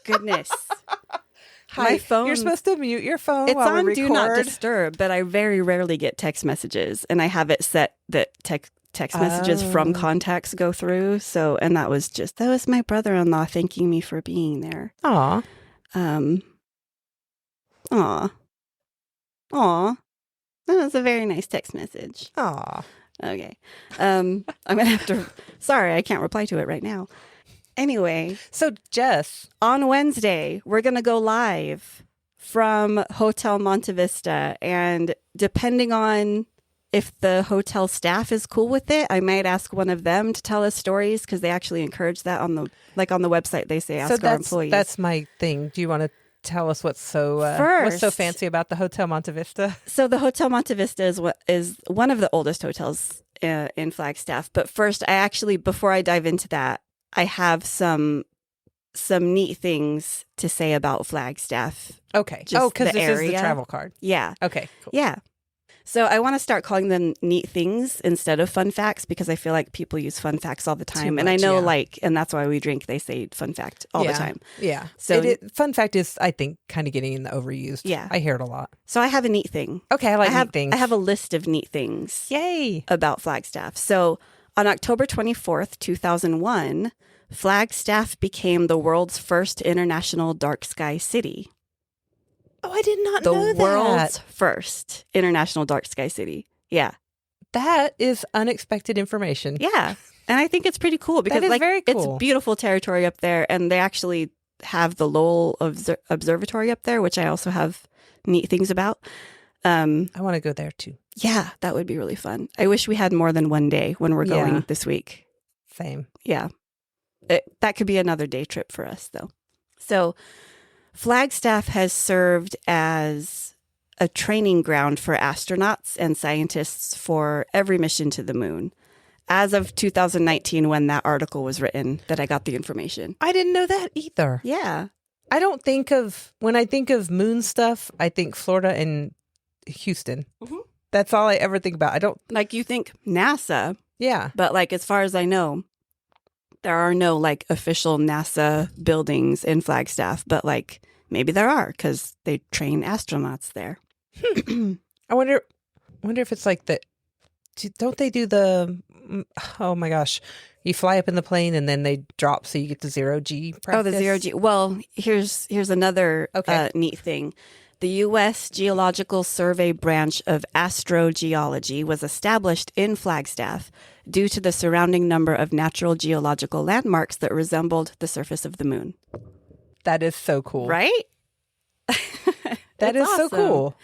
Goodness. My phone. You're supposed to mute your phone. It's while on we Do record. Not Disturb, but I very rarely get text messages, and I have it set that text messages from contacts go through. So, and that was my brother-in-law thanking me for being there. Aw. That was a very nice text message. Aw. Okay. I'm going to have to, sorry, I can't reply to it right now. Anyway. So, Jess. On Wednesday, we're going to go live from Hotel Monte Vista. And depending on if the hotel staff is cool with it, I might ask one of them to tell us stories because they actually encourage that on the website. They say ask our employees. That's my thing. Do you want to tell us what's so fancy about the Hotel Monte Vista? So the Hotel Monte Vista is one of the oldest hotels in Flagstaff. But first, before I dive into that, I have some neat things to say about Flagstaff. Okay. Because this is the travel card. Yeah. Okay. Cool. Yeah. So I want to start calling them neat things instead of fun facts because I feel like people use fun facts all the time. Much, and I know and that's why we drink, they say fun fact all the time. Yeah. So fun fact is, I think, kind of getting in the overused. Yeah. I hear it a lot. So I have a neat thing. Okay. I like neat things. I have a list of neat things. Yay. About Flagstaff. So on October 24th, 2001, Flagstaff became the world's first international dark sky city. Oh, I did not know that. The world's first international dark sky city. Yeah. That is unexpected information. Yeah. And I think it's pretty cool because very cool. It's beautiful territory up there. And they actually have the Lowell Observatory up there, which I also have neat things about. I want to go there too. Yeah, that would be really fun. I wish we had more than one day when we're going this week. Same. Yeah. That could be another day trip for us, though. So Flagstaff has served as a training ground for astronauts and scientists for every mission to the moon. As of 2019, when that article was written, that I got the information. I didn't know that either. Yeah. I don't when I think of moon stuff, I think Florida and Houston. Mm-hmm. That's all I ever think about. I don't. You think NASA. Yeah. But as far as I know, there are no official NASA buildings in Flagstaff, but maybe there are because they train astronauts there. I wonder if it's don't they do the, oh my gosh, you fly up in the plane and then they drop so you get the 0G practice? Oh, the 0G. Well, here's another neat thing. The U.S. Geological Survey branch of astrogeology was established in Flagstaff due to the surrounding number of natural geological landmarks that resembled the surface of the moon. That is so cool. Right? That is awesome. So cool.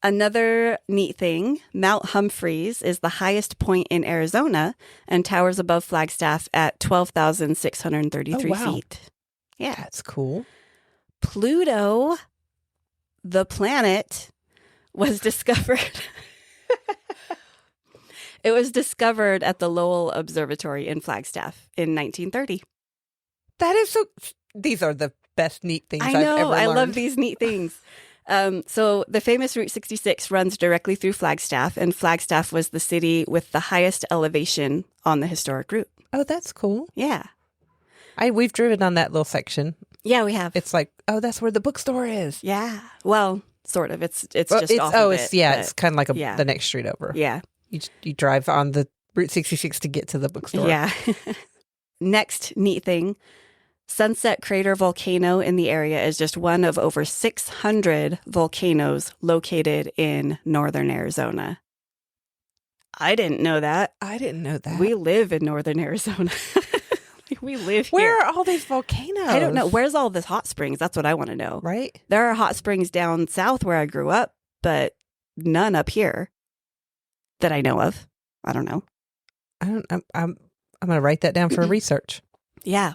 Another neat thing, Mount Humphreys is the highest point in Arizona and towers above Flagstaff at 12,633 feet. Yeah. That's cool. Pluto, the planet, was discovered. It was discovered at the Lowell Observatory in Flagstaff in 1930. That is so... These are the best neat things I've ever learned. I love these neat things. So the famous Route 66 runs directly through Flagstaff, and Flagstaff was the city with the highest elevation on the historic route. Oh, that's cool. Yeah. We've driven on that little section. Yeah, we have. It's that's where the bookstore is. Yeah. Well, sort of. It's just off of it. It's kind of the next street over. Yeah. You drive on the Route 66 to get to the bookstore. Yeah. Next neat thing. Sunset Crater Volcano in the area is just one of over 600 volcanoes located in northern Arizona. I didn't know that. We live in northern Arizona. We live here. Where are all these volcanoes? I don't know. Where's all this hot springs? That's what I want to know. Right? There are hot springs down south where I grew up, but none up here that I know of. I don't know. I'm going to write that down for research. Yeah.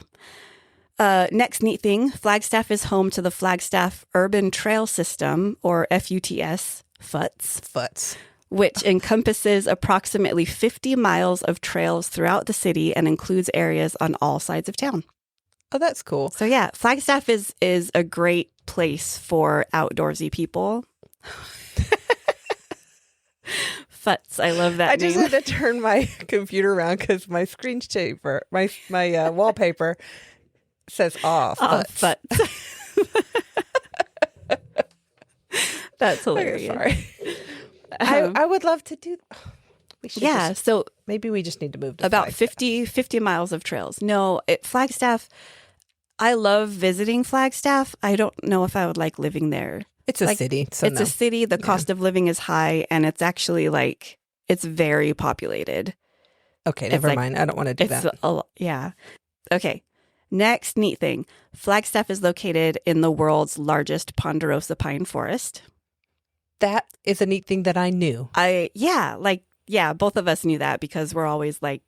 Next neat thing, Flagstaff is home to the Flagstaff Urban Trail System, or FUTS, FUTS, which encompasses approximately 50 miles of trails throughout the city and includes areas on all sides of town. Oh, that's cool. So yeah, Flagstaff is a great place for outdoorsy people. FUTS, I love that name. I just had to turn my computer around because my screensaver, my wallpaper says off. FUTS. That's hilarious. Sorry. I would love to do. So maybe we just need to move to about 50 miles of trails. No, Flagstaff. I love visiting Flagstaff. I don't know if I would like living there. It's a city. So it's a city. The cost of living is high, and it's actually It's very populated. Okay, never mind. I don't want to do that. Yeah. Okay. Next neat thing. Flagstaff is located in the world's largest ponderosa pine forest. That is a neat thing that I knew. Both of us knew that because we're always like,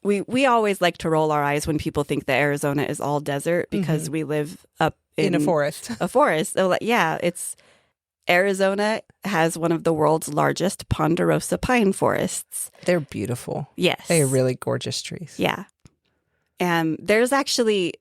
we always like to roll our eyes when people think that Arizona is all desert because we live up in a forest. A forest. So Arizona has one of the world's largest ponderosa pine forests. They're beautiful. Yes. They are really gorgeous trees. Yeah. And there's actually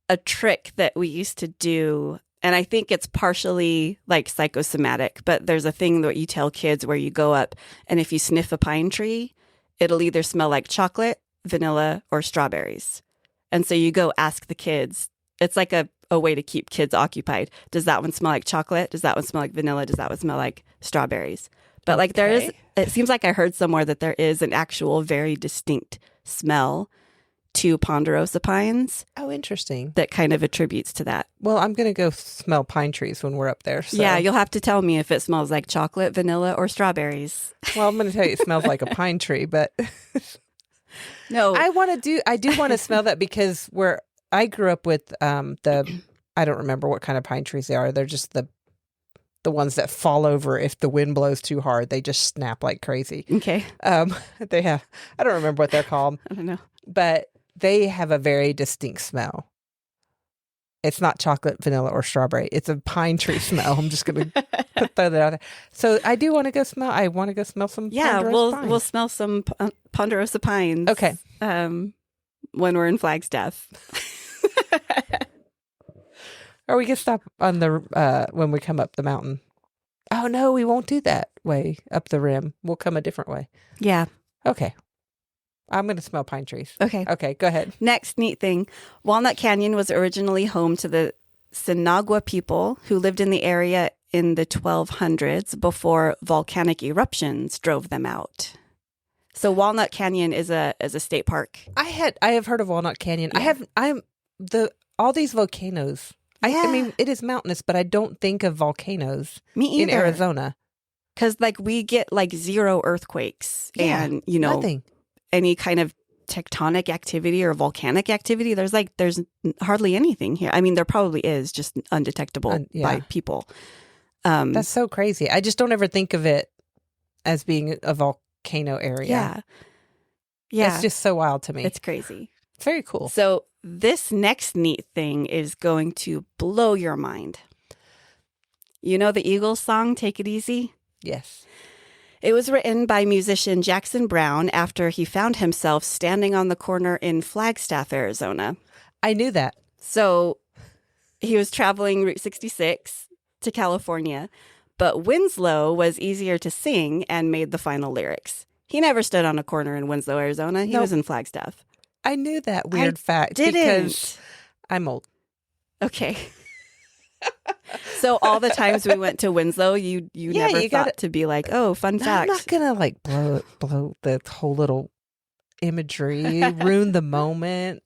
a trick that we used to do, and I think it's partially like psychosomatic, but there's a thing that you tell kids where you go up and if you sniff a pine tree, it'll either smell like chocolate, vanilla, or strawberries. And so you go ask the kids. It's like a way to keep kids occupied. Does that one smell like chocolate? Does that one smell like vanilla? Does that one smell like strawberries? But like it seems like I heard somewhere that there is an actual very distinct smell to ponderosa pines. Oh, interesting. That kind of attributes to that. Well, I'm going to go smell pine trees when we're up there. So. Yeah, you'll have to tell me if it smells like chocolate, vanilla, or strawberries. Well, I'm going to tell you it smells like a pine tree, but no. I do want to smell that because I grew up with I don't remember what kind of pine trees they are. They're just the ones that fall over if the wind blows too hard. They just snap like crazy. Okay. I don't remember what they're called. I don't know. But they have a very distinct smell. It's not chocolate, vanilla, or strawberry. It's a pine tree smell. I'm just going to throw that out there. So I do want to go smell. I want to go smell some. Yeah, ponderosa pines. we'll smell some ponderosa pines. Okay. When we're in Flagstaff. Or we can stop on the when we come up the mountain. Oh no, we won't do that way up the rim. We'll come a different way. Yeah. Okay. I'm going to smell pine trees. Okay. Okay, go ahead. Next neat thing. Walnut Canyon was originally home to the Sinagua people who lived in the area in the 1200s before volcanic eruptions drove them out. So Walnut Canyon is a state park. I have heard of Walnut Canyon. Yeah. All these volcanoes. Yeah. I mean, it is mountainous, but I don't think of volcanoes in Arizona. Because we get 0 earthquakes and, nothing. Any kind of tectonic activity or volcanic activity. There's hardly anything here. I mean, there probably is, just undetectable by people. That's so crazy. I just don't ever think of it as being a volcano area. Yeah. Yeah. It's just so wild to me. It's crazy. It's very cool. So this next neat thing is going to blow your mind. You know the Eagles song, Take It Easy? Yes. It was written by musician Jackson Browne after he found himself standing on the corner in Flagstaff, Arizona. I knew that. So he was traveling Route 66 to California, but Winslow was easier to sing and made the final lyrics. He never stood on a corner in Winslow, Arizona. He was in Flagstaff. I knew that weird fact because I'm old. Okay. So all the times we went to Winslow, you never thought to be like, oh, fun fact. I'm not gonna blow the whole little imagery, ruin the moment.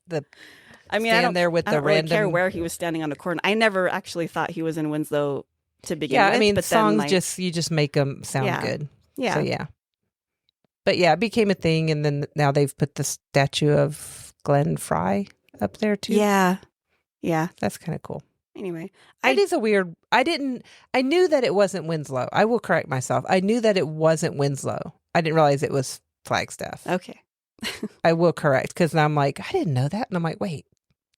I don't really care where he was standing on a corner. I never actually thought he was in Winslow to begin with. Yeah, I mean, but songs then, you just make them sound good. Yeah. So yeah. But yeah, it became a thing, and then now they've put the statue of Glenn Fry up there too. Yeah. Yeah. That's kind of cool. Anyway, it is a weird. I knew that it wasn't Winslow. I will correct myself. I knew that it wasn't Winslow. I didn't realize it was Flagstaff. Okay. I will correct because I'm like, I didn't know that. And I'm like, wait,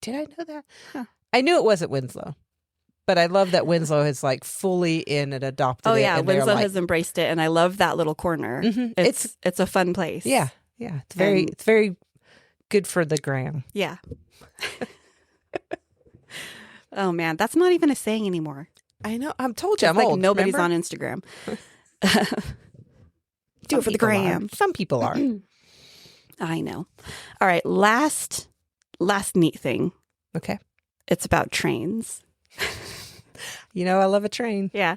did I know that? Huh. I knew it wasn't Winslow. But I love that Winslow has fully in and adopted it. Oh, yeah. Winslow has embraced it. And I love that little corner. Mm-hmm. It's a fun place. Yeah. Yeah. It's very good for the gram. Yeah. Oh, man. That's not even a saying anymore. I know. I'm told you. I'm like old. Nobody's remember? on Instagram. Do it for the gram. Some people are. I know. All right. Last neat thing. Okay. It's about trains. I love a train. Yeah.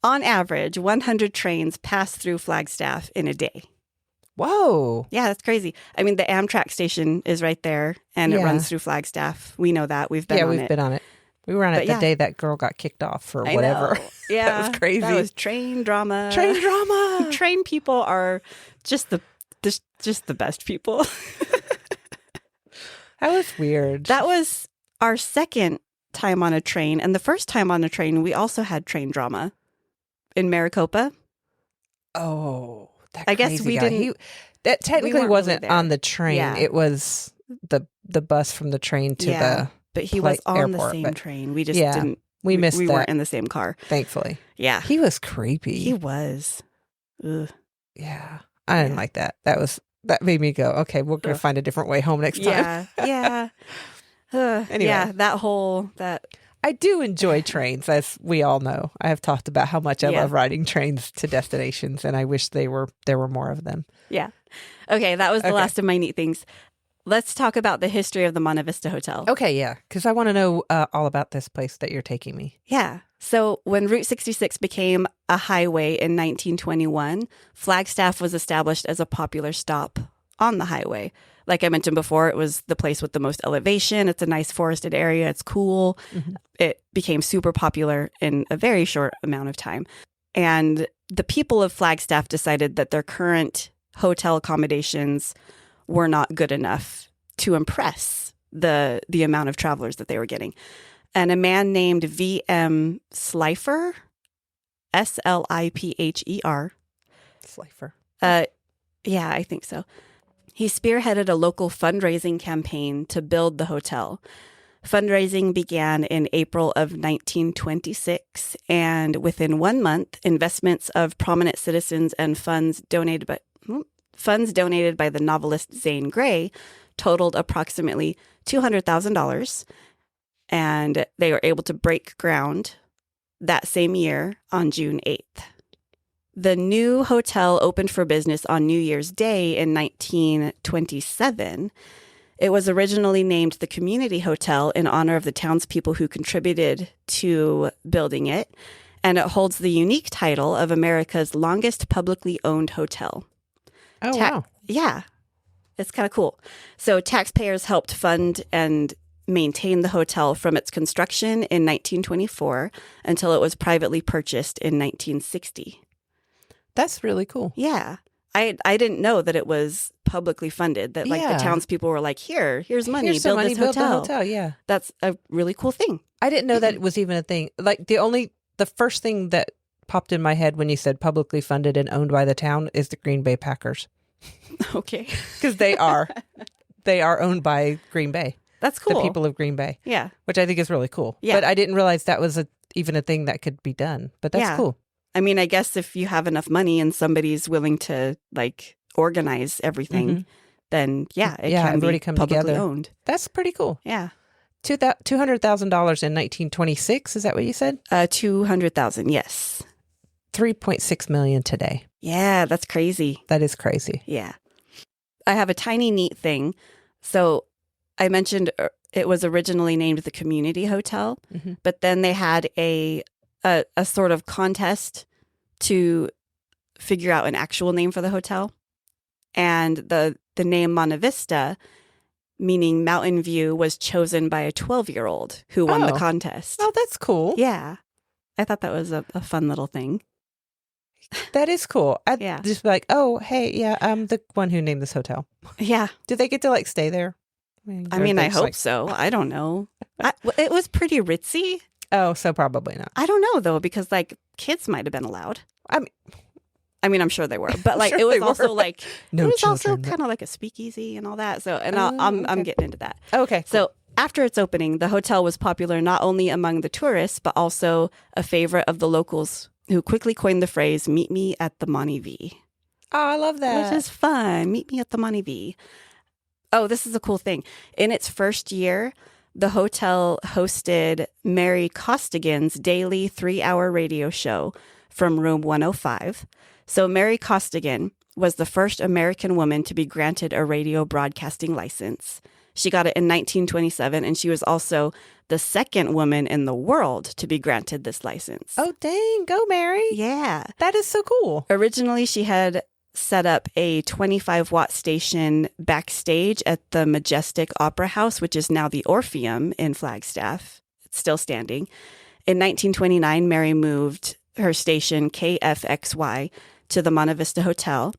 On average, 100 trains pass through Flagstaff in a day. Whoa. Yeah, that's crazy. I mean, the Amtrak station is right there, and it runs through Flagstaff. We know that. We've been on it. Yeah, we've been on it. We were on it the day that girl got kicked off or whatever. Yeah. That was crazy. That was train drama. Train drama. Train people are just the best people. That was weird. That was our second time on a train. And the first time on a train, we also had train drama in Maricopa. Oh, that I guess we guy. didn't. That technically wasn't really on the train. Yeah. It was the bus from the train to the But he was on airport, the same train. We just didn't. We missed we that. weren't in the same car. Thankfully. Yeah. He was creepy. He was. Ugh. Yeah. I didn't like that. That made me go, okay, we're going to find a different way home next time. Yeah. Anyway. Yeah, that. I do enjoy trains, as we all know. I have talked about how much I love riding trains to destinations, and I wish there were more of them. Yeah. Okay, that was the last of my neat things. Let's talk about the history of the Monte Vista Hotel. Okay, yeah, because I want to know all about this place that you're taking me. Yeah. So when Route 66 became a highway in 1921, Flagstaff was established as a popular stop on the highway. Like I mentioned before, it was the place with the most elevation. It's a nice forested area. It's cool. Mm-hmm. It became super popular in a very short amount of time. And the people of Flagstaff decided that their current hotel accommodations were not good enough to impress the amount of travelers that they were getting. And a man named V.M. Slifer, Slipher. Slifer. Yeah, I think so. He spearheaded a local fundraising campaign to build the hotel. Fundraising began in April of 1926, and within 1 month, investments of prominent citizens and funds donated by the novelist Zane Grey totaled approximately $200,000, and they were able to break ground that same year on June 8th. The new hotel opened for business on New Year's Day in 1927. It was originally named the Community Hotel in honor of the townspeople who contributed to building it, and it holds the unique title of America's longest publicly owned hotel. Oh, wow. Yeah, it's kind of cool. So taxpayers helped fund and maintain the hotel from its construction in 1924 until it was privately purchased in 1960. That's really cool. Yeah. I didn't know that it was publicly funded, that like the townspeople were like, here's money, build this hotel. Build the hotel. Yeah. That's a really cool thing. I didn't know that it was even a thing. Like the first thing that popped in my head when you said publicly funded and owned by the town is the Green Bay Packers. Okay. Because they are owned by Green Bay. That's cool. The people of Green Bay. Yeah. Which I think is really cool. Yeah. But I didn't realize that was even a thing that could be done. But that's cool. I mean, I guess if you have enough money and somebody's willing to like organize everything, then it can be come publicly together. Owned. That's pretty cool. Yeah. $200,000 in 1926. Is that what you said? 200,000. Yes. 3.6 million today. Yeah, that's crazy. That is crazy. Yeah. I have a tiny neat thing. So I mentioned it was originally named the Community Hotel, but then they had a sort of contest to figure out an actual name for the hotel. And the name Monte Vista, meaning Mountain View, was chosen by a 12-year-old who won the contest. Oh, that's cool. Yeah. I thought that was a fun little thing. That is cool. I'd just be like, oh, hey, yeah, I'm the one who named this hotel. Yeah. Do they get to like stay there? I hope so. I don't know. It was pretty ritzy. Oh, so probably not. I don't know, though, because like kids might have been allowed. I mean, I'm sure they were, but like it was also like no it was children, also kind of like a speakeasy and all that. So, and I'm getting into that. Okay. Cool. So after its opening, the hotel was popular not only among the tourists, but also a favorite of the locals, who quickly coined the phrase "Meet me at the Monte V." Oh, I love that. Which is fun. Meet me at the Monte V. Oh, this is a cool thing. In its first year, the hotel hosted Mary Costigan's daily 3-hour radio show from room 105. So Mary Costigan was the first American woman to be granted a radio broadcasting license. She got it in 1927, and she was also the second woman in the world to be granted this license. Oh, dang. Go, Mary. Yeah. That is so cool. Originally, she had set up a 25-watt station backstage at the Majestic Opera House, which is now the Orpheum in Flagstaff. still standing. In 1929, Mary moved her station KFXY to the Monte Vista Hotel.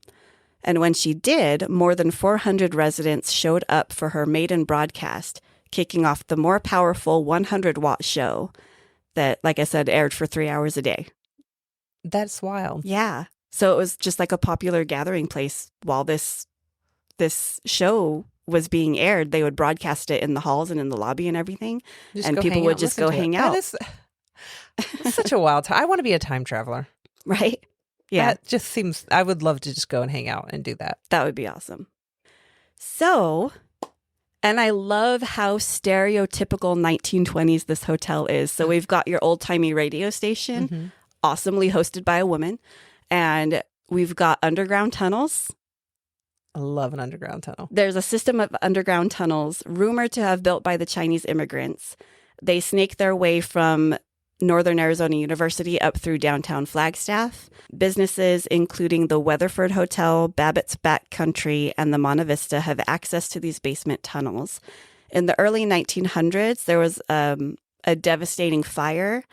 And when she did, more than 400 residents showed up for her maiden broadcast, kicking off the more powerful 100-watt show that, like I said, aired for 3 hours a day. That's wild. Yeah. So it was just like a popular gathering place while this show was being aired. They would broadcast it in the halls and in the lobby and everything. And people would just go hang out. That is such a wild time. I want to be a time traveler. Right? Yeah. That just seems, I would love to just go and hang out and do that. That would be awesome. So, and I love how stereotypical 1920s this hotel is. So we've got your old-timey radio station, awesomely hosted by a woman. And we've got underground tunnels. I love an underground tunnel. There's a system of underground tunnels rumored to have built by the Chinese immigrants. They snake their way from Northern Arizona University up through downtown Flagstaff. Businesses, including the Weatherford Hotel, Babbitt's Backcountry, and the Monte Vista, have access to these basement tunnels. In the early 1900s, there was a devastating fire,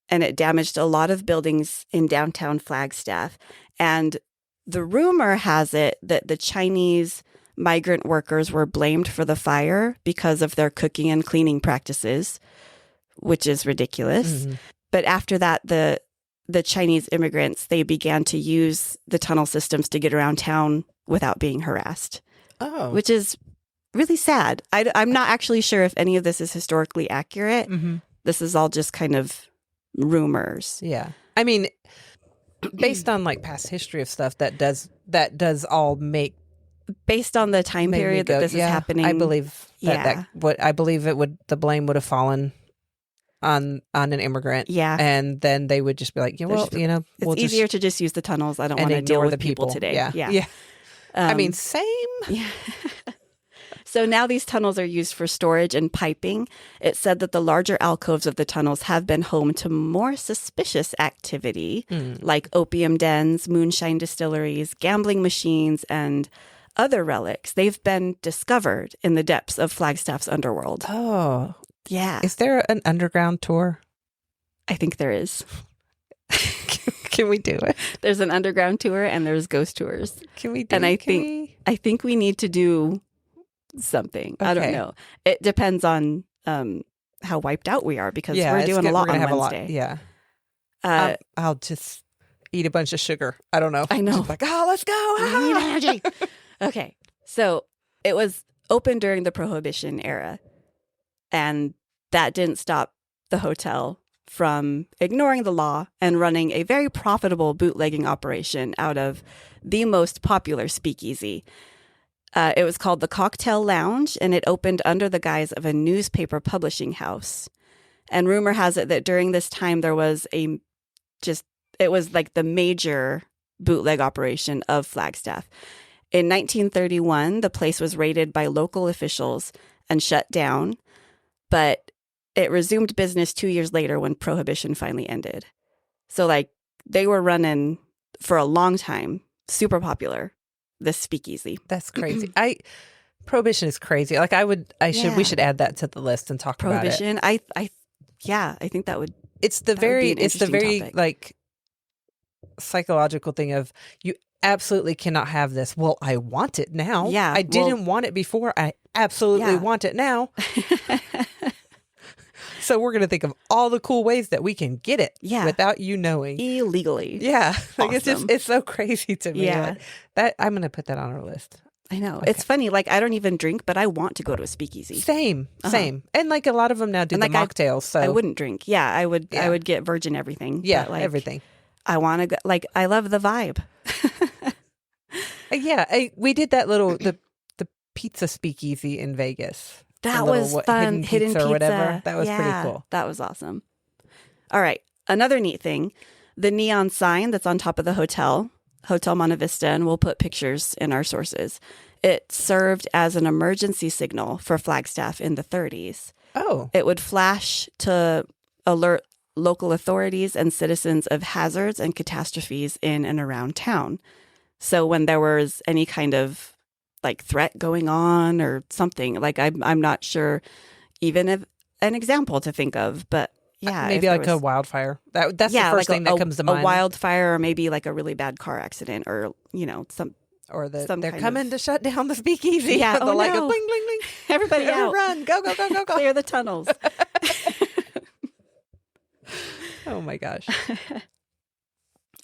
and it damaged a lot of buildings in downtown Flagstaff. And the rumor has it that the Chinese migrant workers were blamed for the fire because of their cooking and cleaning practices, which is ridiculous. But after that, the Chinese immigrants, they began to use the tunnel systems to get around town without being harassed, which is really sad. I'm not actually sure if any of this is historically accurate. This is all just kind of rumors. Yeah. I mean, based on like past history of stuff, that does all make, based on the time period that this is happening. I believe the blame would have fallen on an immigrant. Yeah. And then they would just be like, well, it's easier to just use the tunnels. I don't want to deal with the people today. Yeah. I mean, same. Yeah. So now these tunnels are used for storage and piping. It's said that the larger alcoves of the tunnels have been home to more suspicious activity, like opium dens, moonshine distilleries, gambling machines, and other relics. They've been discovered in the depths of Flagstaff's underworld. Oh. Yeah. Is there an underground tour? I think there is. Can we do it? There's an underground tour and there's ghost tours. Can we do it? And I think we need to do something. Okay. I don't know. It depends on how wiped out we are, because we're doing a lot on Wednesday. Yeah. I'll just eat a bunch of sugar. I don't know. I know. Just like, let's go. I need energy. Okay. So it was open during the Prohibition era. And that didn't stop the hotel from ignoring the law and running a very profitable bootlegging operation out of the most popular speakeasy. It was called the Cocktail Lounge, and it opened under the guise of a newspaper publishing house. And rumor has it that during this time there was it was like the major bootleg operation of Flagstaff. In 1931, the place was raided by local officials and shut down. But it resumed business 2 years later when Prohibition finally ended. So, like, they were running for a long time, super popular, this speakeasy. That's crazy. Prohibition is crazy. Like, we should add that to the list and talk about it. Prohibition, I think that would. It's the very topic. Like, psychological thing of you absolutely cannot have this. Well, I want it now. Yeah, I didn't want it before. I absolutely want it now. So we're going to think of all the cool ways that we can get it without you knowing. Illegally. Yeah. Like awesome. It's so crazy to me. Yeah. Like, that I'm going to put that on our list. I know. Okay. It's funny. Like, I don't even drink, but I want to go to a speakeasy. Same. And like a lot of them now do the mocktails. So I wouldn't drink. Yeah. I would get virgin everything. Yeah. But, like, everything. I want to go. Like, I love the vibe. We did that the pizza speakeasy in Vegas. That was fun. Hidden pizza or whatever. That was pretty cool. That was awesome. All right. Another neat thing, the neon sign that's on top of the Hotel Monte Vista, and we'll put pictures in our sources. It served as an emergency signal for Flagstaff in the 30s. Oh. It would flash to alert local authorities and citizens of hazards and catastrophes in and around town. So when there was any kind of like threat going on or something, like I'm not sure even an example to think of, but yeah. Maybe like a wildfire. That's the first thing that comes to mind. A wildfire, or maybe like a really bad car accident, or, they're coming to shut down the speakeasy. Yeah. The light goes bling, bling, bling. Everybody out. Run. Go, go, go, go, go. Clear the tunnels. Oh my gosh.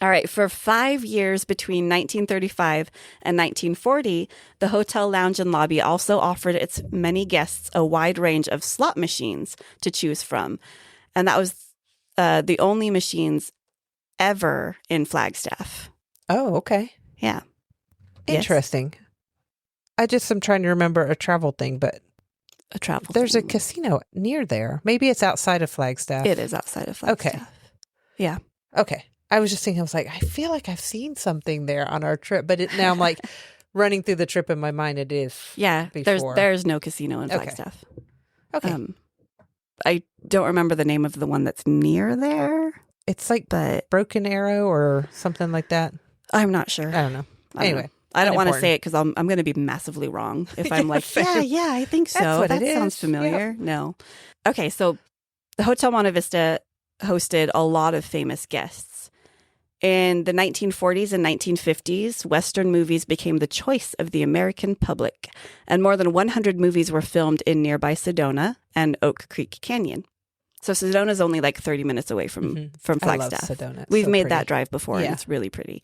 All right. For 5 years between 1935 and 1940, the hotel lounge and lobby also offered its many guests a wide range of slot machines to choose from. And that was the only machines ever in Flagstaff. Oh, okay. Yeah. Interesting. Yes. I just am trying to remember a travel thing, but there's a casino near there. Maybe it's outside of Flagstaff. It is outside of Flagstaff. Okay. Yeah. Okay. I was just thinking, I was like, I feel like I've seen something there on our trip, but now I'm like running through the trip in my mind. It is. Yeah. Before. There's no casino in Flagstaff. Okay. I don't remember the name of the one that's near there. It's like Broken Arrow or something like that. I'm not sure. I don't know. Anyway. I don't want to say it because I'm going to be massively wrong if I'm like, yeah, I think so. That sounds familiar. Yeah. No. Okay, so the Hotel Monte Vista hosted a lot of famous guests. In the 1940s and 1950s, Western movies became the choice of the American public, and more than 100 movies were filmed in nearby Sedona and Oak Creek Canyon. So Sedona's only like 30 minutes away from Flagstaff. I love Sedona. We've made that drive before, and it's really pretty.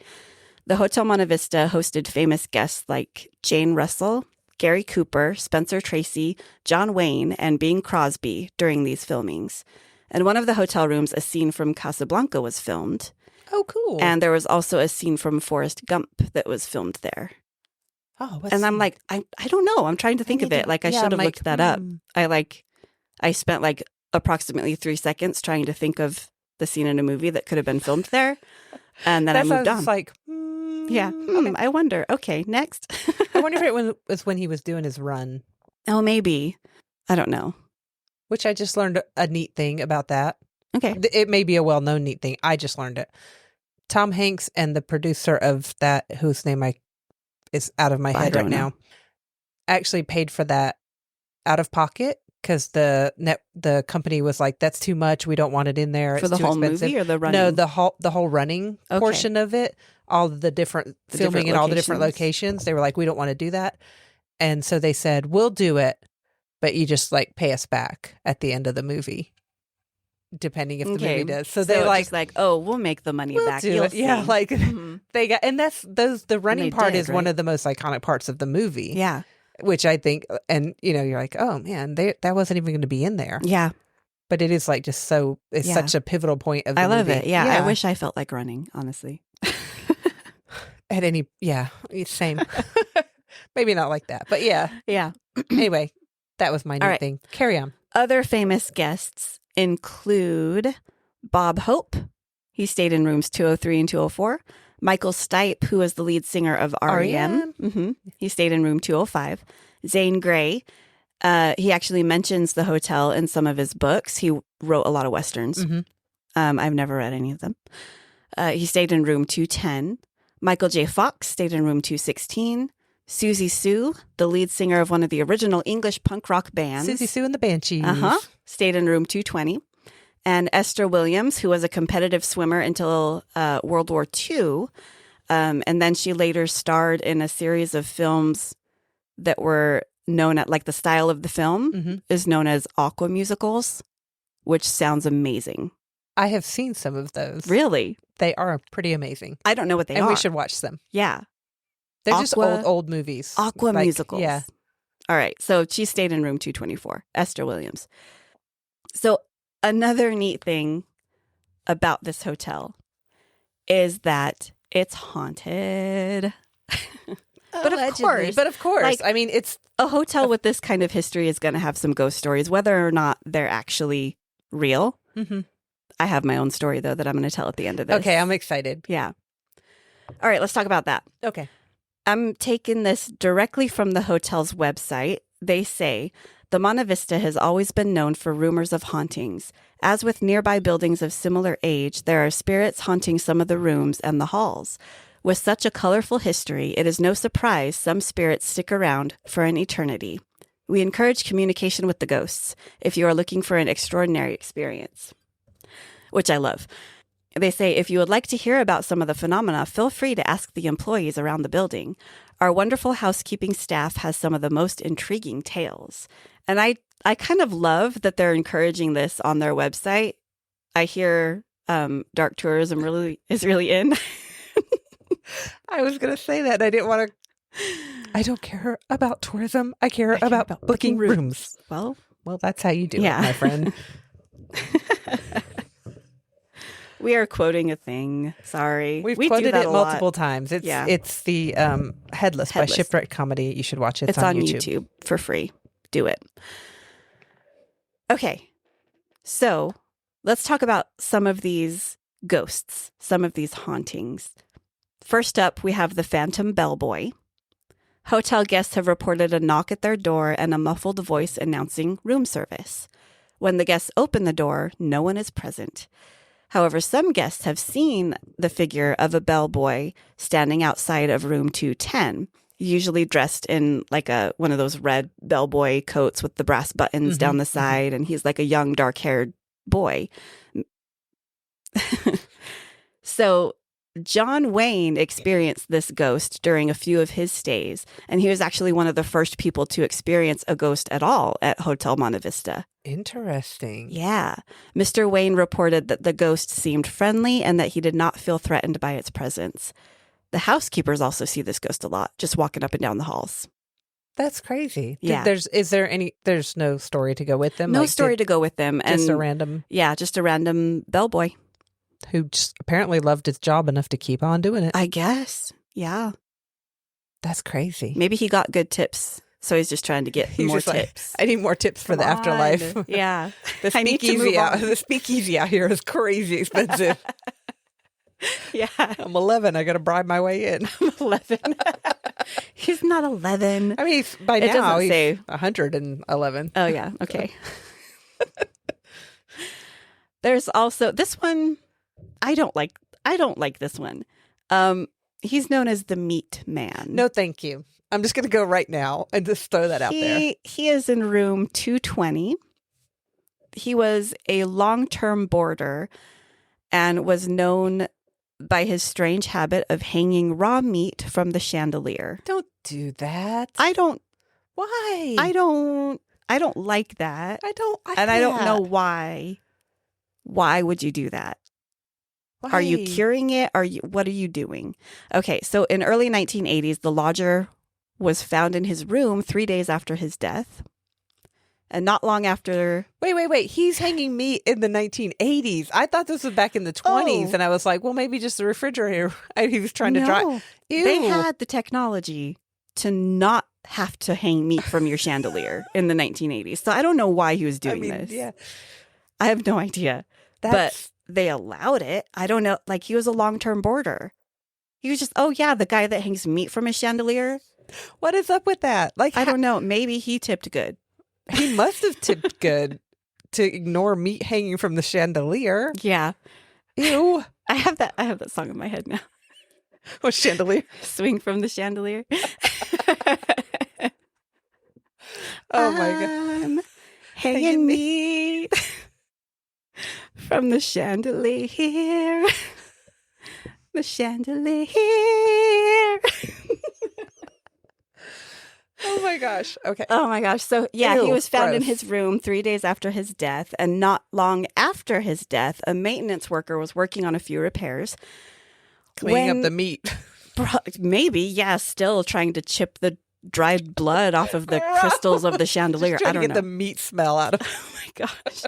The Hotel Monte Vista hosted famous guests like Jane Russell, Gary Cooper, Spencer Tracy, John Wayne, and Bing Crosby during these filmings. And one of the hotel rooms, a scene from Casablanca was filmed. Oh, cool. And there was also a scene from Forrest Gump that was filmed there. Oh, and I'm like, I don't know. I'm trying to think of it. Like, I should have looked that up. I spent like approximately 3 seconds trying to think of the scene in a movie that could have been filmed there. And then I moved on. Like, yeah. Okay. I wonder. Okay, next. I wonder if it was when he was doing his run. Oh, maybe. I don't know. Which I just learned a neat thing about that. Okay. It may be a well-known neat thing. I just learned it. Tom Hanks and the producer of that, whose name is out of my head right now, actually paid for that out of pocket because the company was like, "That's too much. We don't want it in there. For it's the too whole expensive." movie or the running? No, the whole running portion of it, all the different filming in all the different locations. They were like, "We don't want to do that," and so they said, "We'll do it, but you just like pay us back at the end of the movie." Depending if the movie does. So they're like, oh, we'll make the money back. Do it. Yeah, like they got, and the running part is one of the most iconic parts of the movie. Yeah. Which I think, and you're like, oh man, that wasn't even going to be in there. Yeah. But it is like just so, it's such a pivotal point of the movie. I love it. Yeah. I wish I felt like running, honestly. Same. Maybe not like that, but yeah. Yeah. Anyway, that was my new thing. Carry on. Other famous guests include Bob Hope. He stayed in rooms 203 and 204. Michael Stipe, who was the lead singer of R.E.M. He stayed in room 205. Zane Grey. He actually mentions the hotel in some of his books. He wrote a lot of Westerns. I've never read any of them. He stayed in room 210. Michael J. Fox stayed in room 216. Susie Sue, the lead singer of one of the original English punk rock bands. Susie Sue and the Banshees. Stayed in room 220. And Esther Williams, who was a competitive swimmer until World War II. And then she later starred in a series of films that were known at, like, the style of the film is known as aqua musicals, which sounds amazing. I have seen some of those. Really? They are pretty amazing. I don't know what they are. And we should watch them. Yeah. They're just old movies. Aqua musicals. Yeah. All right. So she stayed in room 224, Esther Williams. So another neat thing about this hotel is that it's haunted. But of course. Like, I mean, it's a hotel with this kind of history is going to have some ghost stories, whether or not they're actually real. I have my own story, though, that I'm going to tell at the end of this. Okay, I'm excited. Yeah. All right, let's talk about that. Okay. I'm taking this directly from the hotel's website. They say, the Monte Vista has always been known for rumors of hauntings. As with nearby buildings of similar age, there are spirits haunting some of the rooms and the halls. With such a colorful history, it is no surprise some spirits stick around for an eternity. We encourage communication with the ghosts if you are looking for an extraordinary experience, which I love. They say, if you would like to hear about some of the phenomena, feel free to ask the employees around the building. Our wonderful housekeeping staff has some of the most intriguing tales. And I kind of love that they're encouraging this on their website. I hear dark tourism is really in. I was going to say that. I didn't want to. I don't care about tourism. I care about booking rooms. Well, that's how you do it, my friend. We are quoting a thing. Sorry. We've quoted it multiple times. It's the Headless by Shipwreck Comedy. You should watch it. It's on YouTube for free. Do it. Okay. So let's talk about some of these ghosts, some of these hauntings. First up, we have the Phantom Bellboy. Hotel guests have reported a knock at their door and a muffled voice announcing room service. When the guests open the door, no one is present. However, some guests have seen the figure of a bellboy standing outside of room 210, usually dressed in like one of those red bellboy coats with the brass buttons down the side, and he's like a young, dark-haired boy. So John Wayne experienced this ghost during a few of his stays, and he was actually one of the first people to experience a ghost at all at Hotel Monte Vista. Interesting. Yeah. Mr. Wayne reported that the ghost seemed friendly and that he did not feel threatened by its presence. The housekeepers also see this ghost a lot, just walking up and down the halls. That's crazy. Yeah. There's no story to go with them? No story to go with them. Just a random? Yeah, just a random bellboy. Who just apparently loved his job enough to keep on doing it. I guess. Yeah. That's crazy. Maybe he got good tips. So he's just trying to get more tips. I need more tips for the afterlife. Yeah. The speakeasy out here is crazy expensive. Yeah. I'm 11. I got to bribe my way in. I'm 11. He's not 11. I mean, by now he's 111. Oh, yeah. Okay. There's also this one. I don't like this one. He's known as the Meatman. No, thank you. I'm just going to go right now and just throw that out there. He is in room 220. He was a long-term boarder and was known by his strange habit of hanging raw meat from the chandelier. Don't do that. Why? I don't like that. I don't know why. Why would you do that? Why? Are you curing it? What are you doing? Okay, so in early 1980s, the lodger was found in his room 3 days after his death. And not long after... Wait. He's hanging meat in the 1980s. I thought this was back in the 20s. And I was like, well, maybe just the refrigerator. He was trying to dry... Ew. They had the technology to not have to hang meat from your chandelier in the 1980s. So I don't know why he was doing this. Yeah. I have no idea. But they allowed it. I don't know. Like, he was a long-term boarder. He was just, the guy that hangs meat from his chandelier. What is up with that? Like, I don't know. Maybe he tipped good. He must have tipped good to ignore meat hanging from the chandelier. Yeah. Ew. I have that song in my head now. What chandelier? Swing from the chandelier. Oh my God. Hanging meat from the chandelier. The chandelier. Oh my gosh. Okay. Oh my gosh. So yeah, he was found in his room 3 days after his death, and not long after his death, a maintenance worker was working on a few repairs. Cleaning up the meat. Maybe, yeah, still trying to chip the dried blood off of the crystals of the chandelier. I don't know. Get the meat smell out of it. Oh my gosh.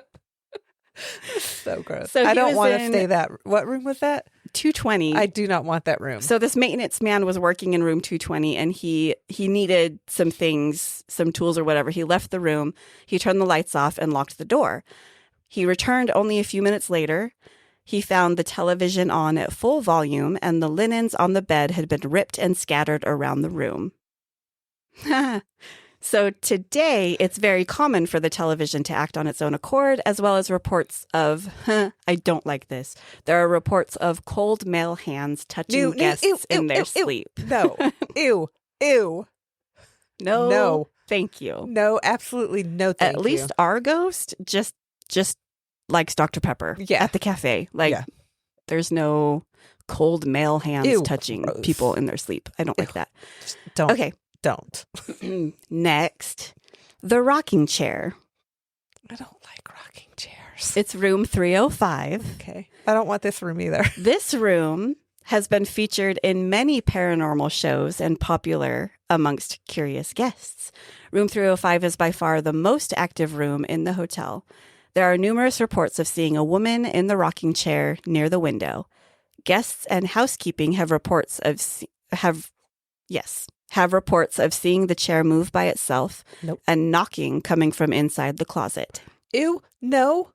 So gross. So I don't want to stay that. What room was that? 220. I do not want that room. So this maintenance man was working in room 220, and he needed some things, some tools or whatever. He left the room. He turned the lights off and locked the door. He returned only a few minutes later. He found the television on at full volume, and the linens on the bed had been ripped and scattered around the room. So today, it's very common for the television to act on its own accord, as well as reports of, I don't like this. There are reports of cold male hands touching guests in their sleep. No. Ew. No. Thank you. No, absolutely no thank you. At least our ghost just likes Dr. Pepper at the cafe. Like, there's no cold male hands touching people in their sleep. I don't like that. Just don't. Okay. Don't. Next, the rocking chair. I don't like rocking chairs. It's room 305. Okay. I don't want this room either. This room has been featured in many paranormal shows and popular amongst curious guests. Room 305 is by far the most active room in the hotel. There are numerous reports of seeing a woman in the rocking chair near the window. Guests and housekeeping have reports of seeing the chair move by itself and knocking coming from inside the closet. Ew, no.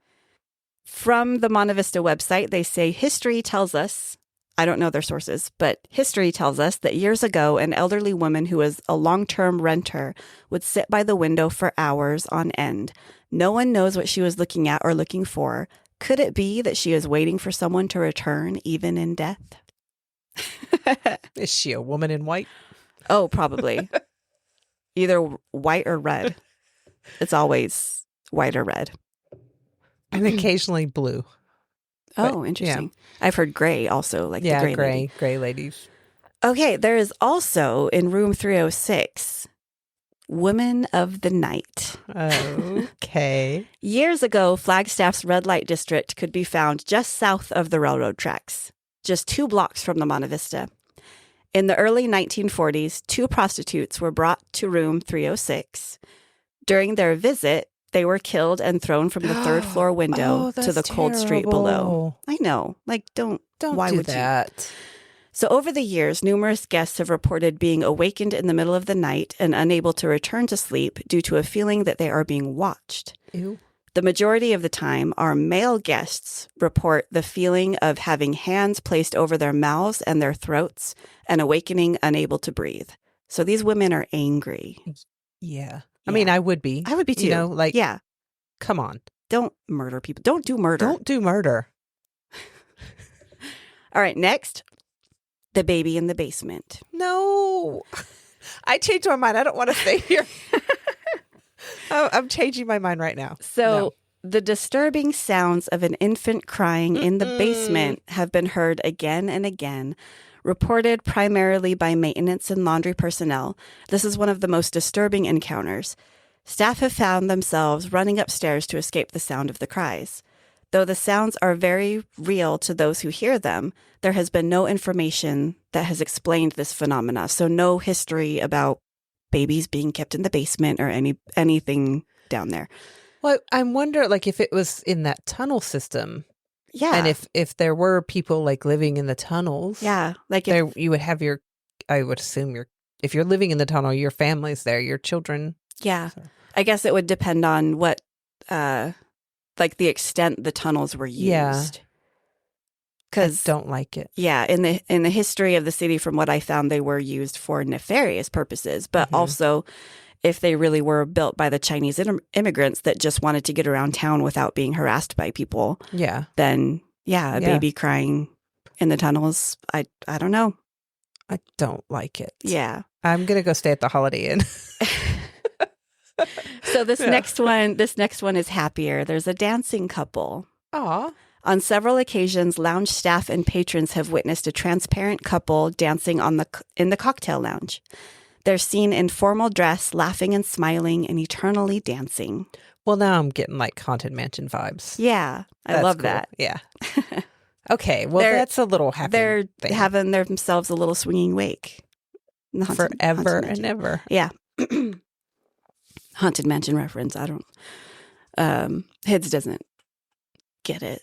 From the Monte Vista website, they say history tells us, I don't know their sources, but history tells us that years ago, an elderly woman who was a long-term renter would sit by the window for hours on end. No one knows what she was looking at or looking for. Could it be that she is waiting for someone to return, even in death? Is she a woman in white? Oh, probably. Either white or red. It's always white or red. And occasionally blue. Oh, interesting. Yeah. I've heard gray also, like the gray ladies. Okay, there is also in room 306, Women of the Night. Okay. Years ago, Flagstaff's red light district could be found just south of the railroad tracks, just 2 blocks from the Monte Vista. In the early 1940s, 2 prostitutes were brought to room 306. During their visit, they were killed and thrown from the 3rd floor window to the cold street below. I know. Like, don't why do would that? You? So over the years, numerous guests have reported being awakened in the middle of the night and unable to return to sleep due to a feeling that they are being watched. Ew. The majority of the time, our male guests report the feeling of having hands placed over their mouths and their throats and awakening unable to breathe. So these women are angry. Yeah. I mean, I would be. I would be too. You know, come on. Don't murder people. Don't do murder. Don't do murder. All right, next, the baby in the basement. No. I changed my mind. I don't want to stay here. I'm changing my mind right now. So the disturbing sounds of an infant crying in the basement have been heard again and again. Reported primarily by maintenance and laundry personnel, this is one of the most disturbing encounters. Staff have found themselves running upstairs to escape the sound of the cries. Though the sounds are very real to those who hear them, there has been no information that has explained this phenomena. So no history about babies being kept in the basement or anything down there. Well, I wonder, like, if it was in that tunnel system. Yeah. And if there were people like living in the tunnels. Yeah. Like you would have I would assume if you're living in the tunnel, your family's there, your children. Yeah. So. I guess it would depend on what, like the extent the tunnels were used. Yeah. Because don't like it. Yeah. In the history of the city, from what I found, they were used for nefarious purposes, but also if they really were built by the Chinese immigrants that just wanted to get around town without being harassed by people. Yeah. Then, a baby crying in the tunnels. I don't know. I don't like it. Yeah. I'm going to go stay at the Holiday Inn. So this next one is happier. There's a dancing couple. Aw. On several occasions, lounge staff and patrons have witnessed a transparent couple dancing in the cocktail lounge. They're seen in formal dress, laughing and smiling and eternally dancing. Well, now I'm getting like Haunted Mansion vibes. Yeah, I love cool. that. Yeah. Okay, well, that's a little happy They're thing. having themselves a little swinging wake. Forever and ever. Yeah. Haunted Mansion reference. I don't. Hids doesn't get it.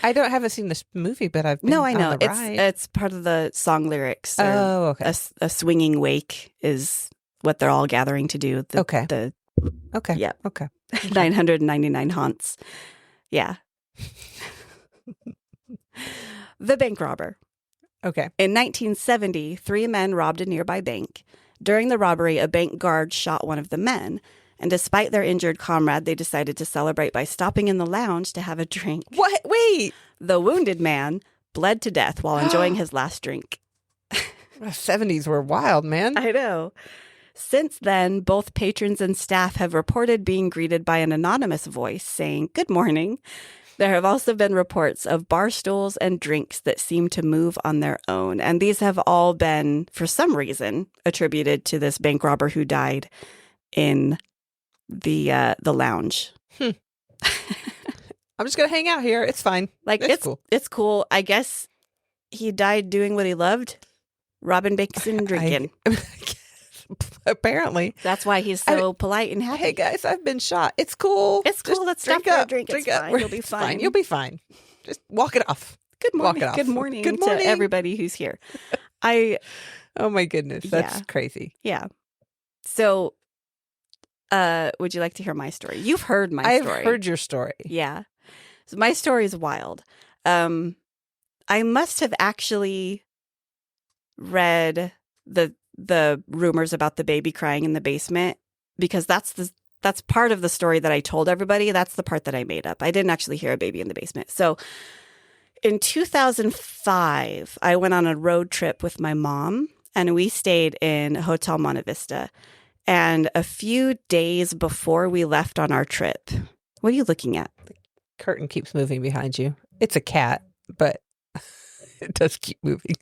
I haven't seen this movie, but I've been I know on the ride. It's part of the song lyrics. Oh, okay. A swinging wake is what they're all gathering to do. Okay. Yeah. Okay. 999 haunts. Yeah. The bank robber. Okay. In 1970, 3 men robbed a nearby bank. During the robbery, a bank guard shot one of the men. And despite their injured comrade, they decided to celebrate by stopping in the lounge to have a drink. What? Wait. The wounded man bled to death while enjoying his last drink. 70s were wild, man. I know. Since then, both patrons and staff have reported being greeted by an anonymous voice saying, "Good morning." There have also been reports of bar stools and drinks that seem to move on their own. And these have all been, for some reason, attributed to this bank robber who died in the lounge. I'm just going to hang out here. It's fine. Like, it's cool. It's cool. I guess he died doing what he loved, robbing banks and drinking. Apparently. That's why he's so polite and happy. Hey, guys, I've been shot. It's cool. It's cool. Let's stop for a drink. It's fine. You'll be fine. You'll be fine. Just walk it off. Good morning. Good morning to everybody who's here. Oh, my goodness. That's crazy. Yeah. So, would you like to hear my story? You've heard my story. I've heard your story. Yeah. So my story is wild. I must have actually read the rumors about the baby crying in the basement, because that's part of the story that I told everybody. That's the part that I made up. I didn't actually hear a baby in the basement. So in 2005, I went on a road trip with my mom, and we stayed in Hotel Monte Vista. And a few days before we left on our trip, what are you looking at? The curtain keeps moving behind you. It's a cat, but it does keep moving.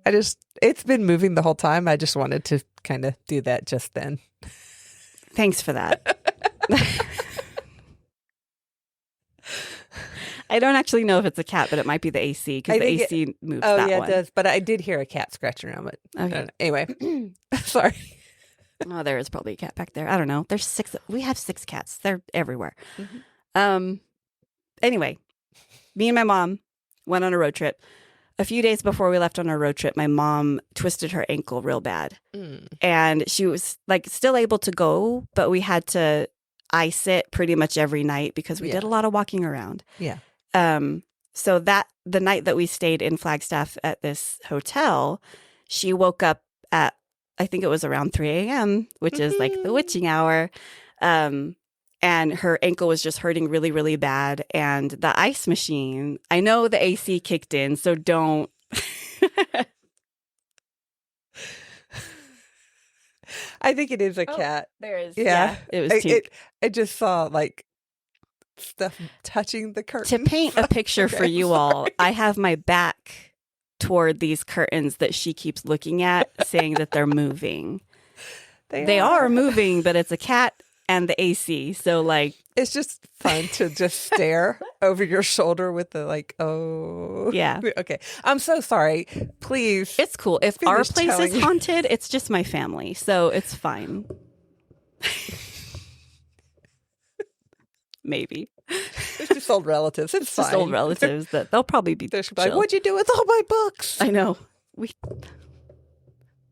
It's been moving the whole time. I just wanted to kind of do that just then. Thanks for that. I don't actually know if it's a cat, but it might be the AC, because the AC moves that one. Oh, yeah, it does. But I did hear a cat scratching around it. Okay. Anyway, sorry. Oh, there is probably a cat back there. I don't know. There's 6. We have 6 cats. They're everywhere. Mm-hmm. Anyway, me and my mom went on a road trip. A few days before we left on our road trip, my mom twisted her ankle real bad. And she was like still able to go, but we had to ice it pretty much every night because we did a lot of walking around. Yeah. So that the night that we stayed in Flagstaff at this hotel, she woke up at, I think it was around 3 a.m., which is like the witching hour. And her ankle was just hurting really, really bad. And the ice machine, I know the AC kicked in, so don't. I think it is a cat. There is. Yeah, it was Tink. I just saw like stuff touching the curtain. To paint a picture for you all, I have my back toward these curtains that she keeps looking at, saying that they're moving. They are moving, but it's a cat and the AC. So like, it's just fun to just stare over your shoulder with the like, oh yeah. Okay. I'm so sorry. Please. It's cool. If our place is haunted, it's just my family. So it's fine. Maybe. It's just old relatives. It's fine. Just old relatives that they'll probably be like, what'd you do with all my books? I know.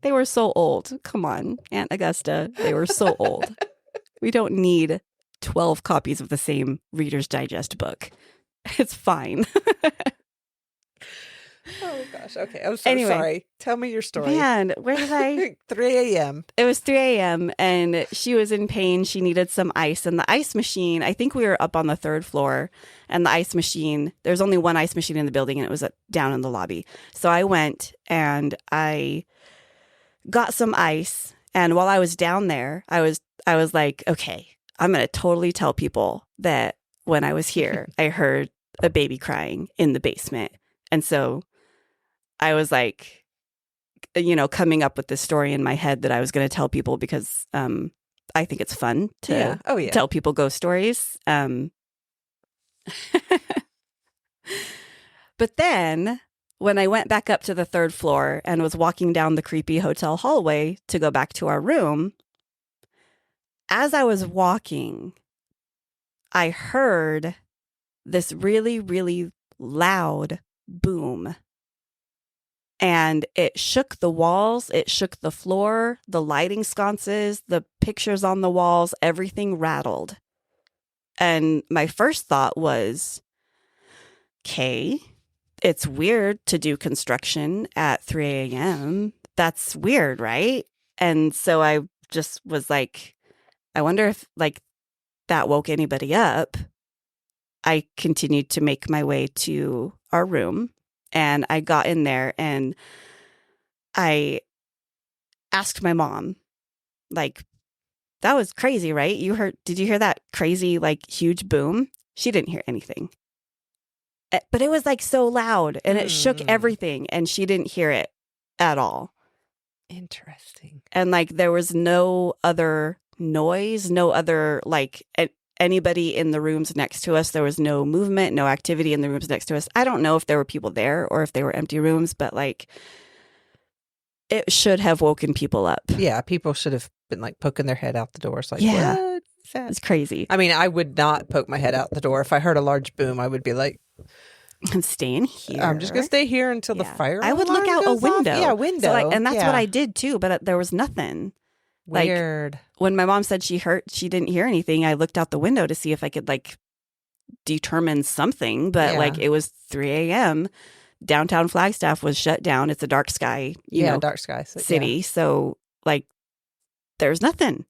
They were so old. Come on, Aunt Augusta. They were so old. We don't need 12 copies of the same Reader's Digest book. It's fine. Oh, gosh. Okay. I'm so sorry. Tell me your story. Man, where did I? 3 a.m. It was 3 a.m. and she was in pain. She needed some ice. And the ice machine, I think we were up on the 3rd floor. And the ice machine, there's only one ice machine in the building, and it was down in the lobby. So I went and I got some ice. And while I was down there, I was like, okay, I'm going to totally tell people that when I was here, I heard a baby crying in the basement. And so I was like, coming up with this story in my head that I was going to tell people because I think it's fun to tell people ghost stories. But then when I went back up to the 3rd floor and was walking down the creepy hotel hallway to go back to our room, as I was walking, I heard this really, really loud boom. And it shook the walls, it shook the floor, the lighting sconces, the pictures on the walls, everything rattled. And my first thought was, okay, it's weird to do construction at 3 a.m. That's weird, right? And so I just was like, I wonder if like that woke anybody up. I continued to make my way to our room, and I got in there, and I asked my mom, like, that was crazy, right? Did you hear that crazy, like, huge boom? She didn't hear anything. But it was like so loud and it shook everything and she didn't hear it at all. Interesting. And like there was no other noise, no other like anybody in the rooms next to us. There was no movement, no activity in the rooms next to us. I don't know if there were people there or if they were empty rooms, but like it should have woken people up. Yeah, people should have been like poking their head out the doors like, yeah. What? It's crazy. I mean, I would not poke my head out the door. If I heard a large boom, I would be like, I'm staying here. I'm just going to stay here until the fire I would look out a window. Off. Yeah, window. So and that's what I did too, but there was nothing. Weird. Like, when my mom said she didn't hear anything, I looked out the window to see if I could like determine something, but like it was 3 a.m. Downtown Flagstaff was shut down. It's a dark sky, you know, dark sky city. Yeah. So like there's nothing.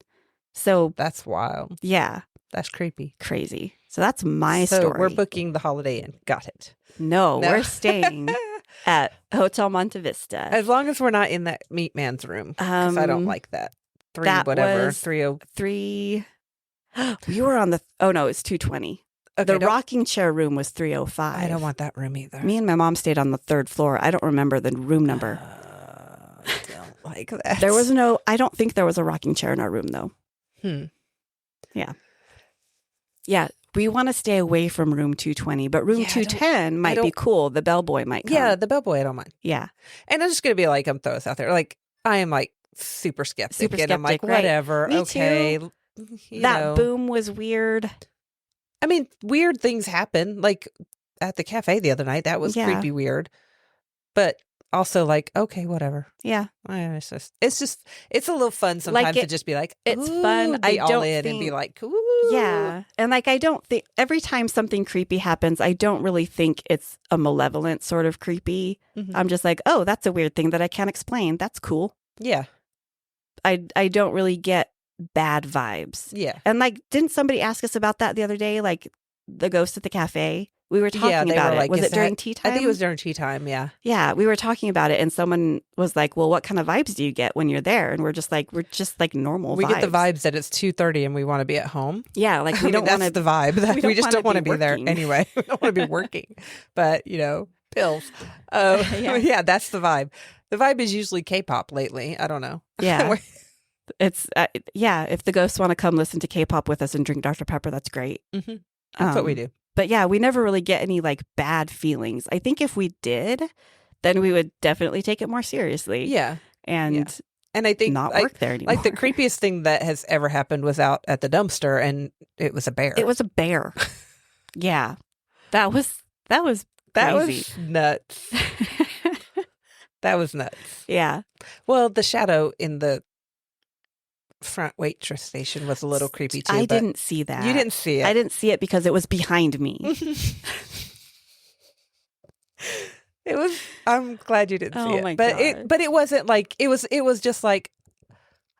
So that's wild. Yeah. That's creepy. Crazy. So that's my story. So we're booking the Holiday Inn. Got it. No, we're staying at Hotel Monte Vista. As long as we're not in that Meatman's room. Because I don't like that. 303. We were on it's 220. Okay, the rocking chair room was 305. I don't want that room either. Me and my mom stayed on the 3rd floor. I don't remember the room number. I don't like that. I don't think there was a rocking chair in our room though. Yeah. Yeah. We want to stay away from room 220, but room 210 might be cool. The bellboy might come. Yeah, the bellboy, I don't mind. Yeah. And I'm just going to be like, I'm throwing this out there. Like, I am like super skeptic. And I'm like, right? whatever. Me okay. Too. That boom was weird. I mean, weird things happen. Like at the cafe the other night, that was creepy weird. But also like, okay, whatever. Yeah. It's a little fun sometimes to just be like, it's fun. I don't think, and be like, ooh. Yeah. And like, I don't think every time something creepy happens, I don't really think it's a malevolent sort of creepy. Mm-hmm. I'm just like, oh, that's a weird thing that I can't explain. That's cool. Yeah. I don't really get bad vibes. Yeah. And like, didn't somebody ask us about that the other day? Like the ghost at the cafe? We were talking about it. Like, was it during tea time? I think it was during tea time, yeah. Yeah, we were talking about it and someone was like, well, what kind of vibes do you get when you're there? And we're just like normal vibes. We get the vibes that it's 2:30 and we want to be at home. Yeah, like we don't want to. That's the vibe. We just don't want to be there anyway. We don't want to be working. But, pills. Yeah, that's the vibe. The vibe is usually K-pop lately. I don't know. Yeah. It's, if the ghosts want to come listen to K-pop with us and drink Dr. Pepper, that's great. Mm-hmm. That's what we do. But yeah, we never really get any like bad feelings. I think if we did, then we would definitely take it more seriously. Yeah. And I think not work there anymore. Like the creepiest thing that has ever happened was out at the dumpster and it was a bear. It was a bear. Yeah. That was crazy. That was nuts. That was nuts. Yeah. Well, the shadow in the front waitress station was a little creepy too. I didn't see that. You didn't see it. I didn't see it because it was behind me. It was. I'm glad you didn't see it. My God. It wasn't like it was. It was just like,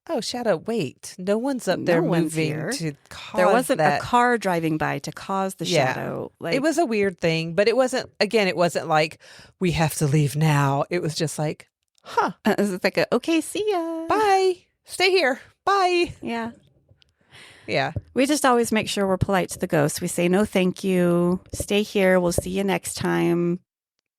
oh, shadow. Wait, no one's up there moving to cause. There wasn't a car driving by to cause the shadow. Like, it was a weird thing, but it wasn't. Again, it wasn't like we have to leave now. It was just like, it was like okay, see ya. Bye. Stay here. Bye. Yeah. Yeah. We just always make sure we're polite to the ghosts. We say, no, thank you. Stay here. We'll see you next time.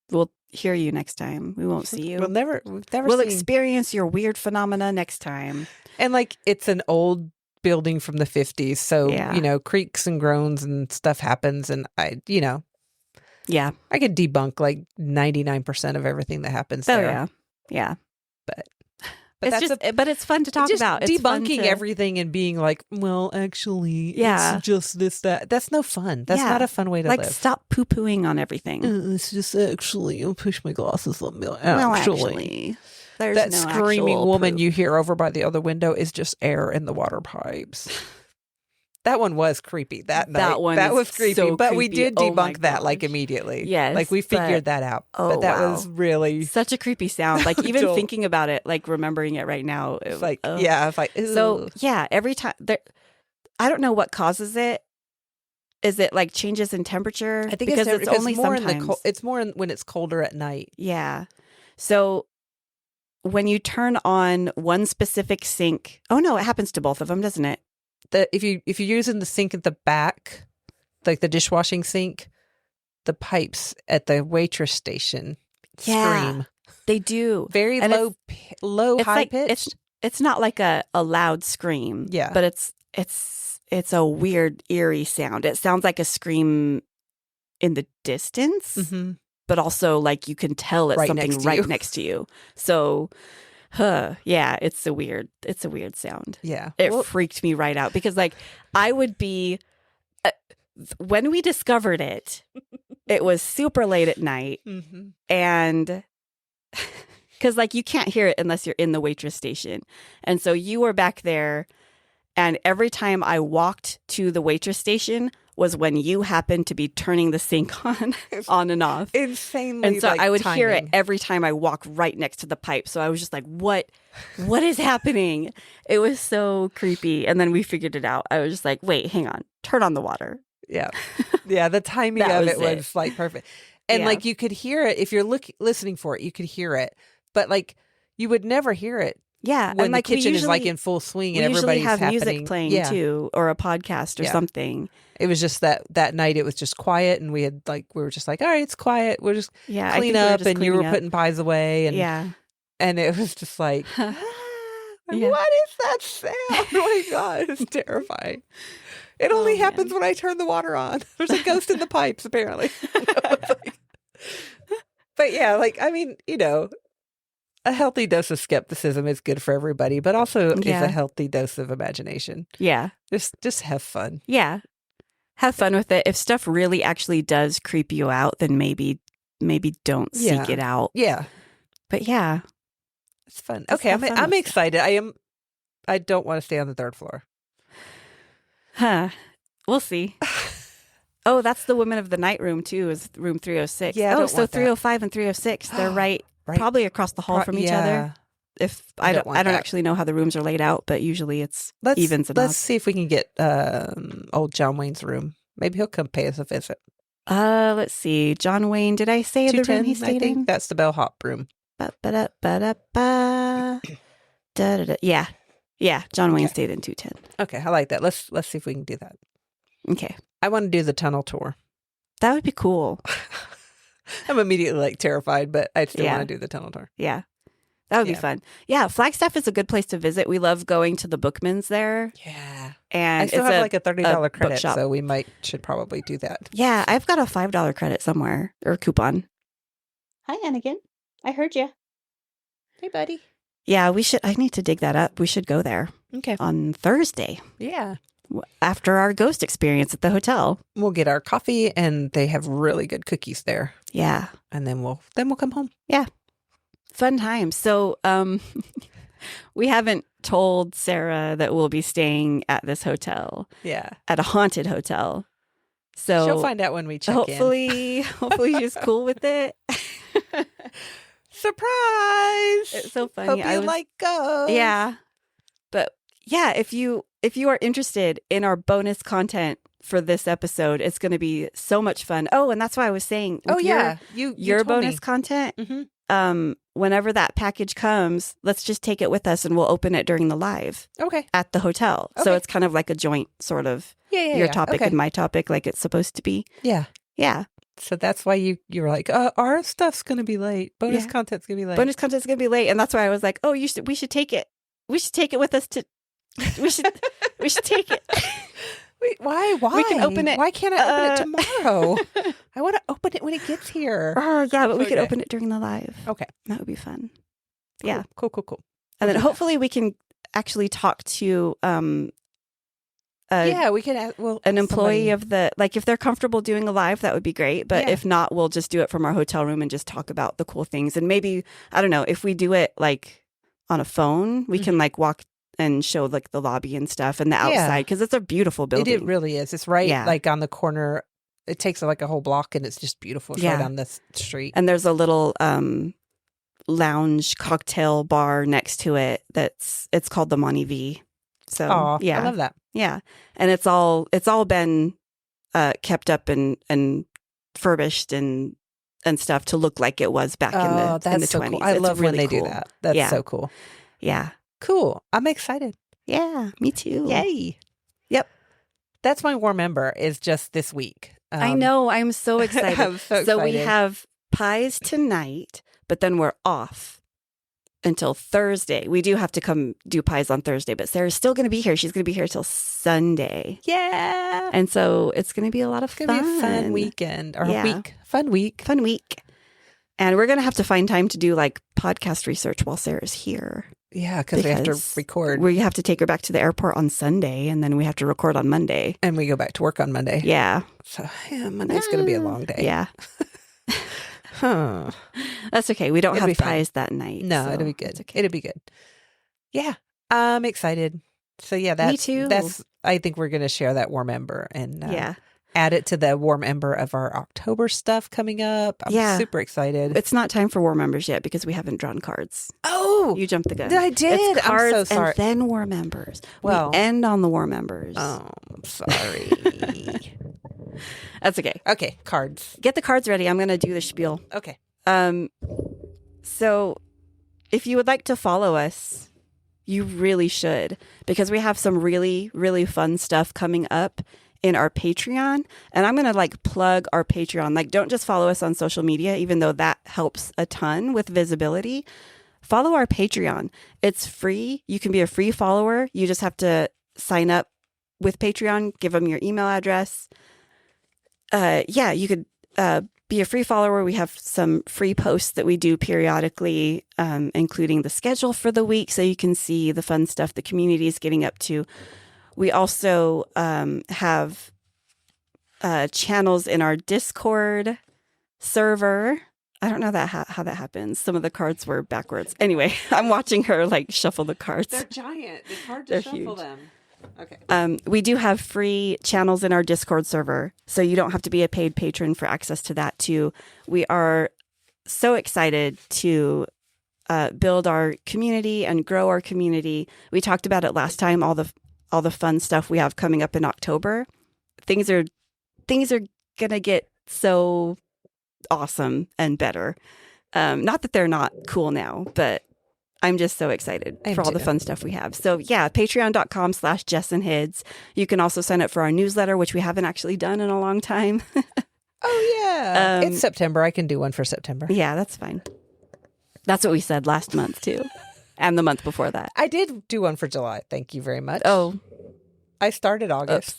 We'll hear you next time. We won't see you. We'll experience your weird phenomena next time. And like, it's an old building from the 50s. So, creaks and groans and stuff happens. And I could debunk like 99% of everything that happens there. Yeah. Yeah. But it's fun to talk about. It's debunking everything and being like, well, actually, it's just this, that. That's no fun. That's not a fun way to live. Stop poo-pooing on everything. It's just actually, I'll push my glasses up. Actually, that screaming woman you hear over by the other window is just air in the water pipes. That one was creepy that night. That was creepy. So but creepy. we did debunk that like immediately. Yes. Like we figured that out. But that was really such a creepy sound. Like even thinking about it, like remembering it right now. It's like, it's like, ugh. So yeah, every time I don't know what causes it. Is it like changes in temperature? I think because it's only more sometimes. It's more when it's colder at night. Yeah. So when you turn on one specific sink. Oh no, it happens to both of them, doesn't it? If you're using the sink at the back, like the dishwashing sink, the pipes at the waitress station scream. They do. Very and low, high like, pitched. It's not like a loud scream. Yeah. But it's a weird, eerie sound. It sounds like a scream in the distance, but also like you can tell it's something right next to you. So, yeah, it's a weird sound. Yeah. It freaked me right out because like I would be, when we discovered it, it was super late at night and because like you can't hear it unless you're in the waitress station. And so you were back there and every time I walked to the waitress station was when you happened to be turning the sink on and off. Insanely. And so like, I would timing. hear it every time I walk right next to the pipe. So I was just like, what is happening? It was so creepy. And then we figured it out. I was just like, wait, hang on. Turn on the water. Yeah. Yeah. The timing of it was like perfect. And like you could hear it if you're listening for it, you could hear it. But like you would never hear it. Yeah. When and the like kitchen is like in full swing and everybody's have happening. music playing too, or a podcast or something. It was just that night it was just quiet and we were just like, all right, it's quiet. We'll just clean up and you were putting pies away and and it was just like what is that sound? Oh my God, it's terrifying. It only happens when I turn the water on. There's a ghost in the pipes, apparently. But yeah, like, I mean, you know, a healthy dose of skepticism is good for everybody, but also is a healthy dose of imagination. Yeah. Just have fun. Yeah. Have fun with it. If stuff really actually does creep you out, then maybe don't seek it out. Yeah. But yeah. It's fun. Okay, I'm excited. I don't want to stay on the third floor. Huh. We'll see. Oh, that's the Women of the Night room too, is room 306. Yeah. So 305 and 306, they're right probably across the hall from each other. If I don't actually know how the rooms are laid out, but usually it's evens and odds. Let's see if we can get old John Wayne's room. Maybe he'll come pay us a visit. Let's see. John Wayne, did I say the room he stayed in? That's the bellhop room. Yeah. Yeah, John Wayne stayed in 210. Okay, I like that. Let's see if we can do that. Okay. I want to do the tunnel tour. That would be cool. I'm immediately like terrified, but I still want to do the tunnel tour. Yeah. That would be fun. Yeah, Flagstaff is a good place to visit. We love going to the Bookman's there. Yeah. And I still have like a $30 credit, so we should probably do that. Yeah, I've got a $5 credit somewhere, or coupon. Hi, Anakin. I heard you. Hey, buddy. Yeah, I need to dig that up. We should go there. Okay. On Thursday. Yeah. After our ghost experience at the hotel. We'll get our coffee and they have really good cookies there. Yeah. And then we'll come home. Yeah. Fun times. So we haven't told Sarah that we'll be staying at this hotel. Yeah. At a haunted hotel. So she'll find out when we check in. Hopefully she's cool with it. Surprise! It's so funny. Hope you like ghosts. Yeah. But yeah, if you are interested in our bonus content for this episode, it's going to be so much fun. Oh, and that's why I was saying your bonus content. Whenever that package comes, let's just take it with us and we'll open it during the live. Okay. At the hotel. Okay. So it's kind of like a joint sort of your topic and my topic, like it's supposed to be. Yeah. Yeah. So that's why you were like, our stuff's going to be late. Bonus content's going to be late. Bonus content's going to be late. And that's why I was like, we should take it. We should take it with us to, we should take it. Wait, why? We can open it. Why can't I open it tomorrow? I want to open it when it gets here. Oh, yeah, but we could open it during the live. Okay. That would be fun. Cool. Yeah. Cool. And then hopefully we can actually talk to we can an employee of the, like if they're comfortable doing a live, that would be great. But if not, we'll just do it from our hotel room and just talk about the cool things. And maybe, I don't know, if we do it like on a phone, we can like walk and show like the lobby and stuff and the outside because it's a beautiful building. It really is. It's right like on the corner. It takes like a whole block and it's just beautiful. It's right on the street. And there's a little lounge cocktail bar next to it it's called the Monty V. So I love that. Yeah. And it's all been kept up and furbished and and stuff to look like it was back in the 20s. Cool. I love really when they do that. That's so cool. Yeah. Cool. I'm excited. Yeah, me too. Yay. Yep. That's my warm ember is just this week. I know. I'm so excited. I'm so excited. So we have pies tonight, but then we're off until Thursday. We do have to come do pies on Thursday, but Sarah's still going to be here. She's going to be here till Sunday. Yeah. And so it's going to be a lot of fun. It's going to be a fun weekend or week. Fun week. Fun week. And we're going to have to find time to do like podcast research while Sarah's here. Yeah, because we have to record. We have to take her back to the airport on Sunday, and then we have to record on Monday. And we go back to work on Monday. Yeah. So Monday's going to be a long day. Yeah. Huh. That's okay. We don't have pies that night. No, it'll be good. Okay. It'll be good. Yeah. I'm excited. So yeah, Me too. I think we're going to share that warm ember and add it to the warm ember of our October stuff coming up. I'm super excited. It's not time for warm embers yet because we haven't drawn cards. Oh, you jumped the gun. I did. It's cards I'm so sorry. And then warm embers. Well, we end on the warm embers. Oh, I'm sorry. That's okay. Okay, cards. Get the cards ready. I'm going to do the spiel. Okay. So if you would like to follow us, you really should, because we have some really, really fun stuff coming up in our Patreon. And I'm going to like plug our Patreon. Like, don't just follow us on social media, even though that helps a ton with visibility. Follow our Patreon. It's free. You can be a free follower. You just have to sign up with Patreon, give them your email address. You could be a free follower. We have some free posts that we do periodically, including the schedule for the week, so you can see the fun stuff the community is getting up to. We also have channels in our Discord server. I don't know how that happens. Some of the cards were backwards. Anyway, I'm watching her like shuffle the cards. They're giant. It's hard to shuffle huge. Them. Okay. We do have free channels in our Discord server, so you don't have to be a paid patron for access to that too. We are so excited to build our community and grow our community. We talked about it last time. All the fun stuff we have coming up in October. Things are gonna get so awesome and better. Not that they're not cool now, but I'm just so excited for all the fun stuff we have. So yeah, patreon.com/JessandHids. You can also sign up for our newsletter, which we haven't actually done in a long time. Oh yeah. It's September. I can do one for September. Yeah, that's fine. That's what we said last month too. And the month before that. I did do one for July. Thank you very much. Oh. I started August.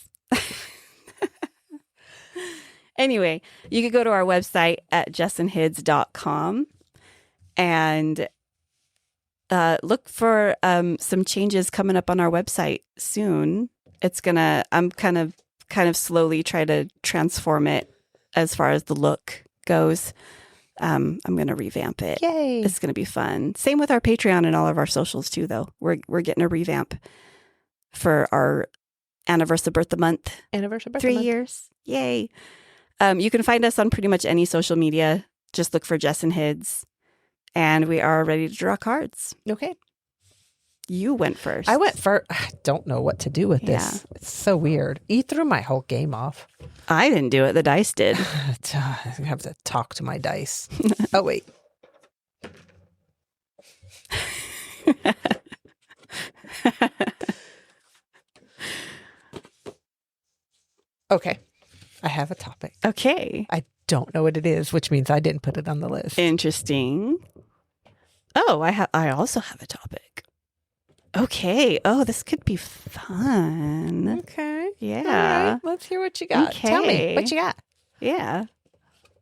Anyway, you could go to our website at jessandhids.com and look for some changes coming up on our website soon. I'm kind of slowly try to transform it as far as the look goes. I'm going to revamp it. Yay. It's going to be fun. Same with our Patreon and all of our socials too, though. We're getting a revamp for our anniversary birthday month. 3 years. Yay. You can find us on pretty much any social media. Just look for Jess and Hids. And we are ready to draw cards. Okay. You went first. I went first. I don't know what to do with this. Yeah. It's so weird. You threw my whole game off. I didn't do it. The dice did. I have to talk to my dice. Oh, wait. Okay. I have a topic. Okay. I don't know what it is, which means I didn't put it on the list. Interesting. Oh, I also have a topic. Okay. Oh, this could be fun. Okay. Yeah. All right. Let's hear what you got. Okay. Tell me what you got. Yeah.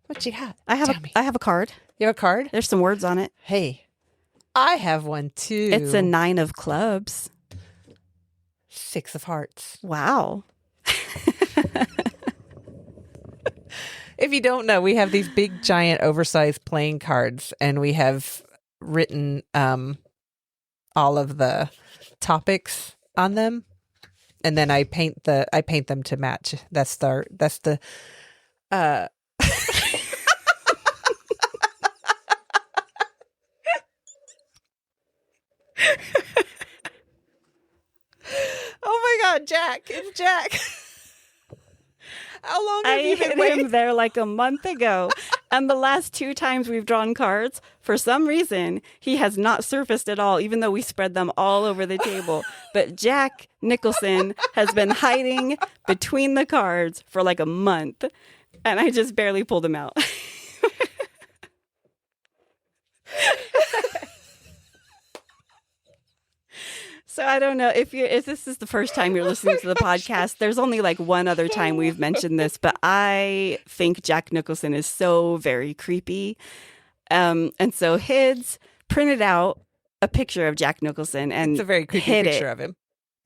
What you got? I have a card. You have a card? There's some words on it. Hey, I have one too. It's a 9 of clubs. 6 of hearts. Wow. If you don't know, we have these big, giant, oversized playing cards, and we have written all of the topics on them, and then I paint them to match. That's the Oh my God, Jack! It's Jack. How long have you been waiting? Him there like a month ago. And the last 2 times we've drawn cards, for some reason, he has not surfaced at all, even though we spread them all over the table. But Jack Nicholson has been hiding between the cards for like a month, and I just barely pulled him out. So I don't know if this is the first time you're listening to the podcast. There's only like one other time we've mentioned this, but I think Jack Nicholson is so very creepy. And so Hids printed out a picture of Jack Nicholson and it's a very creepy picture of him.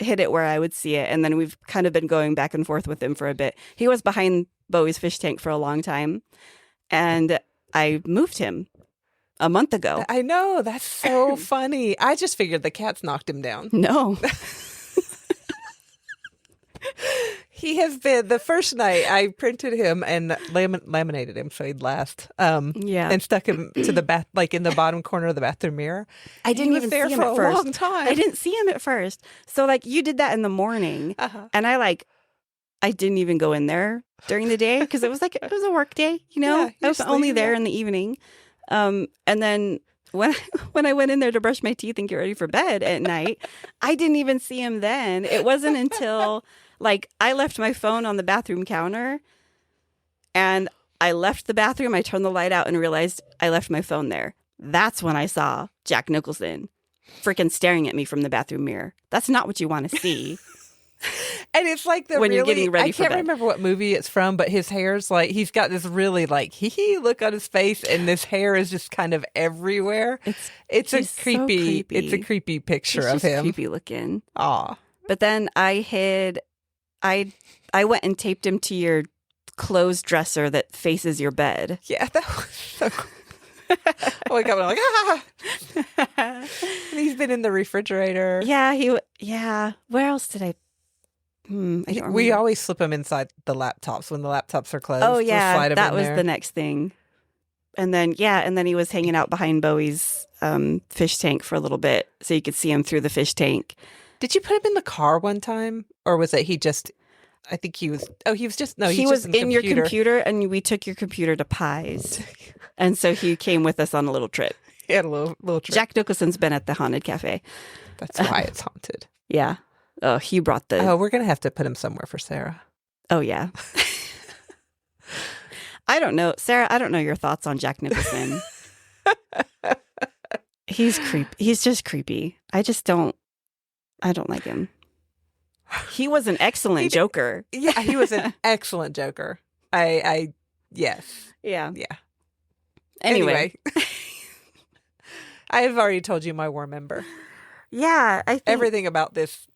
Hid it where I would see it, and then we've kind of been going back and forth with him for a bit. He was behind Bowie's fish tank for a long time, and I moved him a month ago. I know. That's so funny. I just figured the cats knocked him down. No. He has been, the first night I printed him and laminated him so he'd last. And stuck him to the like in the bottom corner of the bathroom mirror. I didn't even see him at first. Long time. I didn't see him at first. So like you did that in the morning, and I didn't even go in there during the day because it was a work day. I was only there in the evening. And then when I went in there to brush my teeth and get ready for bed at night, I didn't even see him then. It wasn't until I left my phone on the bathroom counter, and I left the bathroom. I turned the light out and realized I left my phone there. That's when I saw Jack Nicholson freaking staring at me from the bathroom mirror. That's not what you want to see. And it's like when you're getting ready for bed. I can't remember what movie it's from, but his hair's he's got this really hee look on his face, and this hair is just kind of everywhere. It's a creepy. So it's a creepy picture of him. Creepy looking. Aw. But then I went and taped him to your clothes dresser that faces your bed. Yeah, that was so cool. I wake up and I'm and he's been in the refrigerator. Yeah. Where else did I don't remember. We always slip him inside the laptops when the laptops are closed. Oh yeah, we'll slide him that in was there. the next thing. And then he was hanging out behind Bowie's fish tank for a little bit, so you could see him through the fish tank. Did you put him in the car one time, or was it he just? I think he was. Oh, he was just no. He was in your computer, and we took your computer to Pies, and so he came with us on a little trip. He had a little trip. Jack Nicholson's been at the haunted cafe. That's why it's haunted. Yeah. Oh, he brought the. Oh, we're gonna have to put him somewhere for Sarah. Oh yeah. I don't know, Sarah. I don't know your thoughts on Jack Nicholson. He's just creepy. I don't like him. He was an excellent Joker. Yeah, he was an excellent Joker. Yes. Yeah. Yeah. Anyway. I've already told you my war member. Yeah. I think everything about this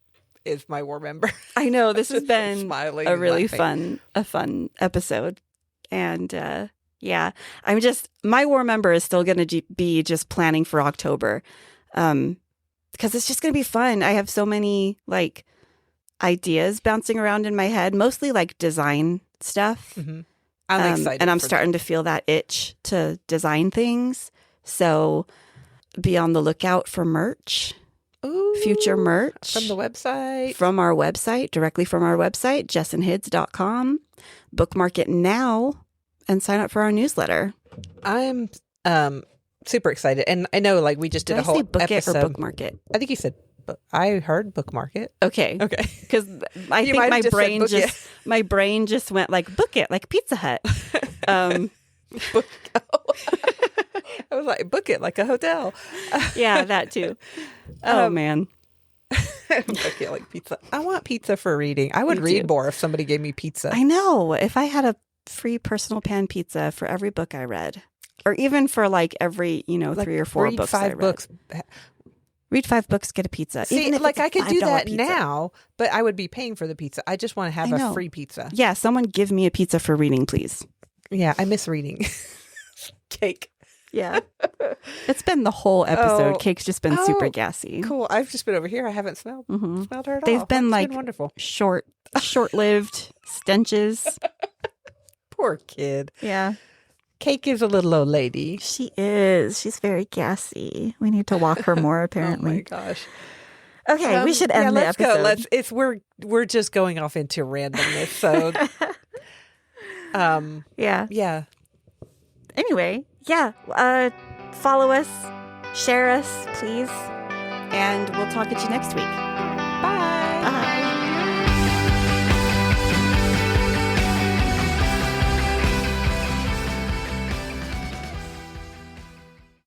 is my war member. I know. This has been a really fun episode. And my war member is still going to be just planning for October. Because it's just going to be fun. I have so many ideas bouncing around in my head, mostly design stuff. Mm-hmm. I'm excited. And I'm starting to feel that itch to design things. So be on the lookout for merch. Ooh, future merch. From the website. From our website, directly from our website, jessandhids.com. Bookmark it now and sign up for our newsletter. I'm super excited. And I know we just did a whole book episode. It or bookmark it? I think you said I heard bookmark it. Okay. Because I think my brain just went book it, like Pizza Hut. Book. I was like, book it like a hotel. Yeah, that too. Oh man. Book it like pizza. I want pizza for reading. I would read more if somebody gave me pizza. I know. If I had a free personal pan pizza for every book I read, or even for every 3 or 4 books I read. Books. Read 5 books, get a pizza. See, even if I could do that pizza. now, but I would be paying for the pizza. I just want to have a free pizza. Yeah, someone give me a pizza for reading, please. Yeah, I miss reading. Cake. Yeah. It's been the whole episode. Cake's just been super gassy. Cool. I've just been over here. I haven't smelled her at all. They've been been wonderful. short-lived stenches. Poor kid. Yeah. Cake is a little old lady. She is. She's very gassy. We need to walk her more, apparently. Oh my gosh. Okay, we should end the episode. Go. We're just going off into randomness. So yeah. Yeah. Anyway, yeah. Follow us, share us, please. And we'll talk at you next week.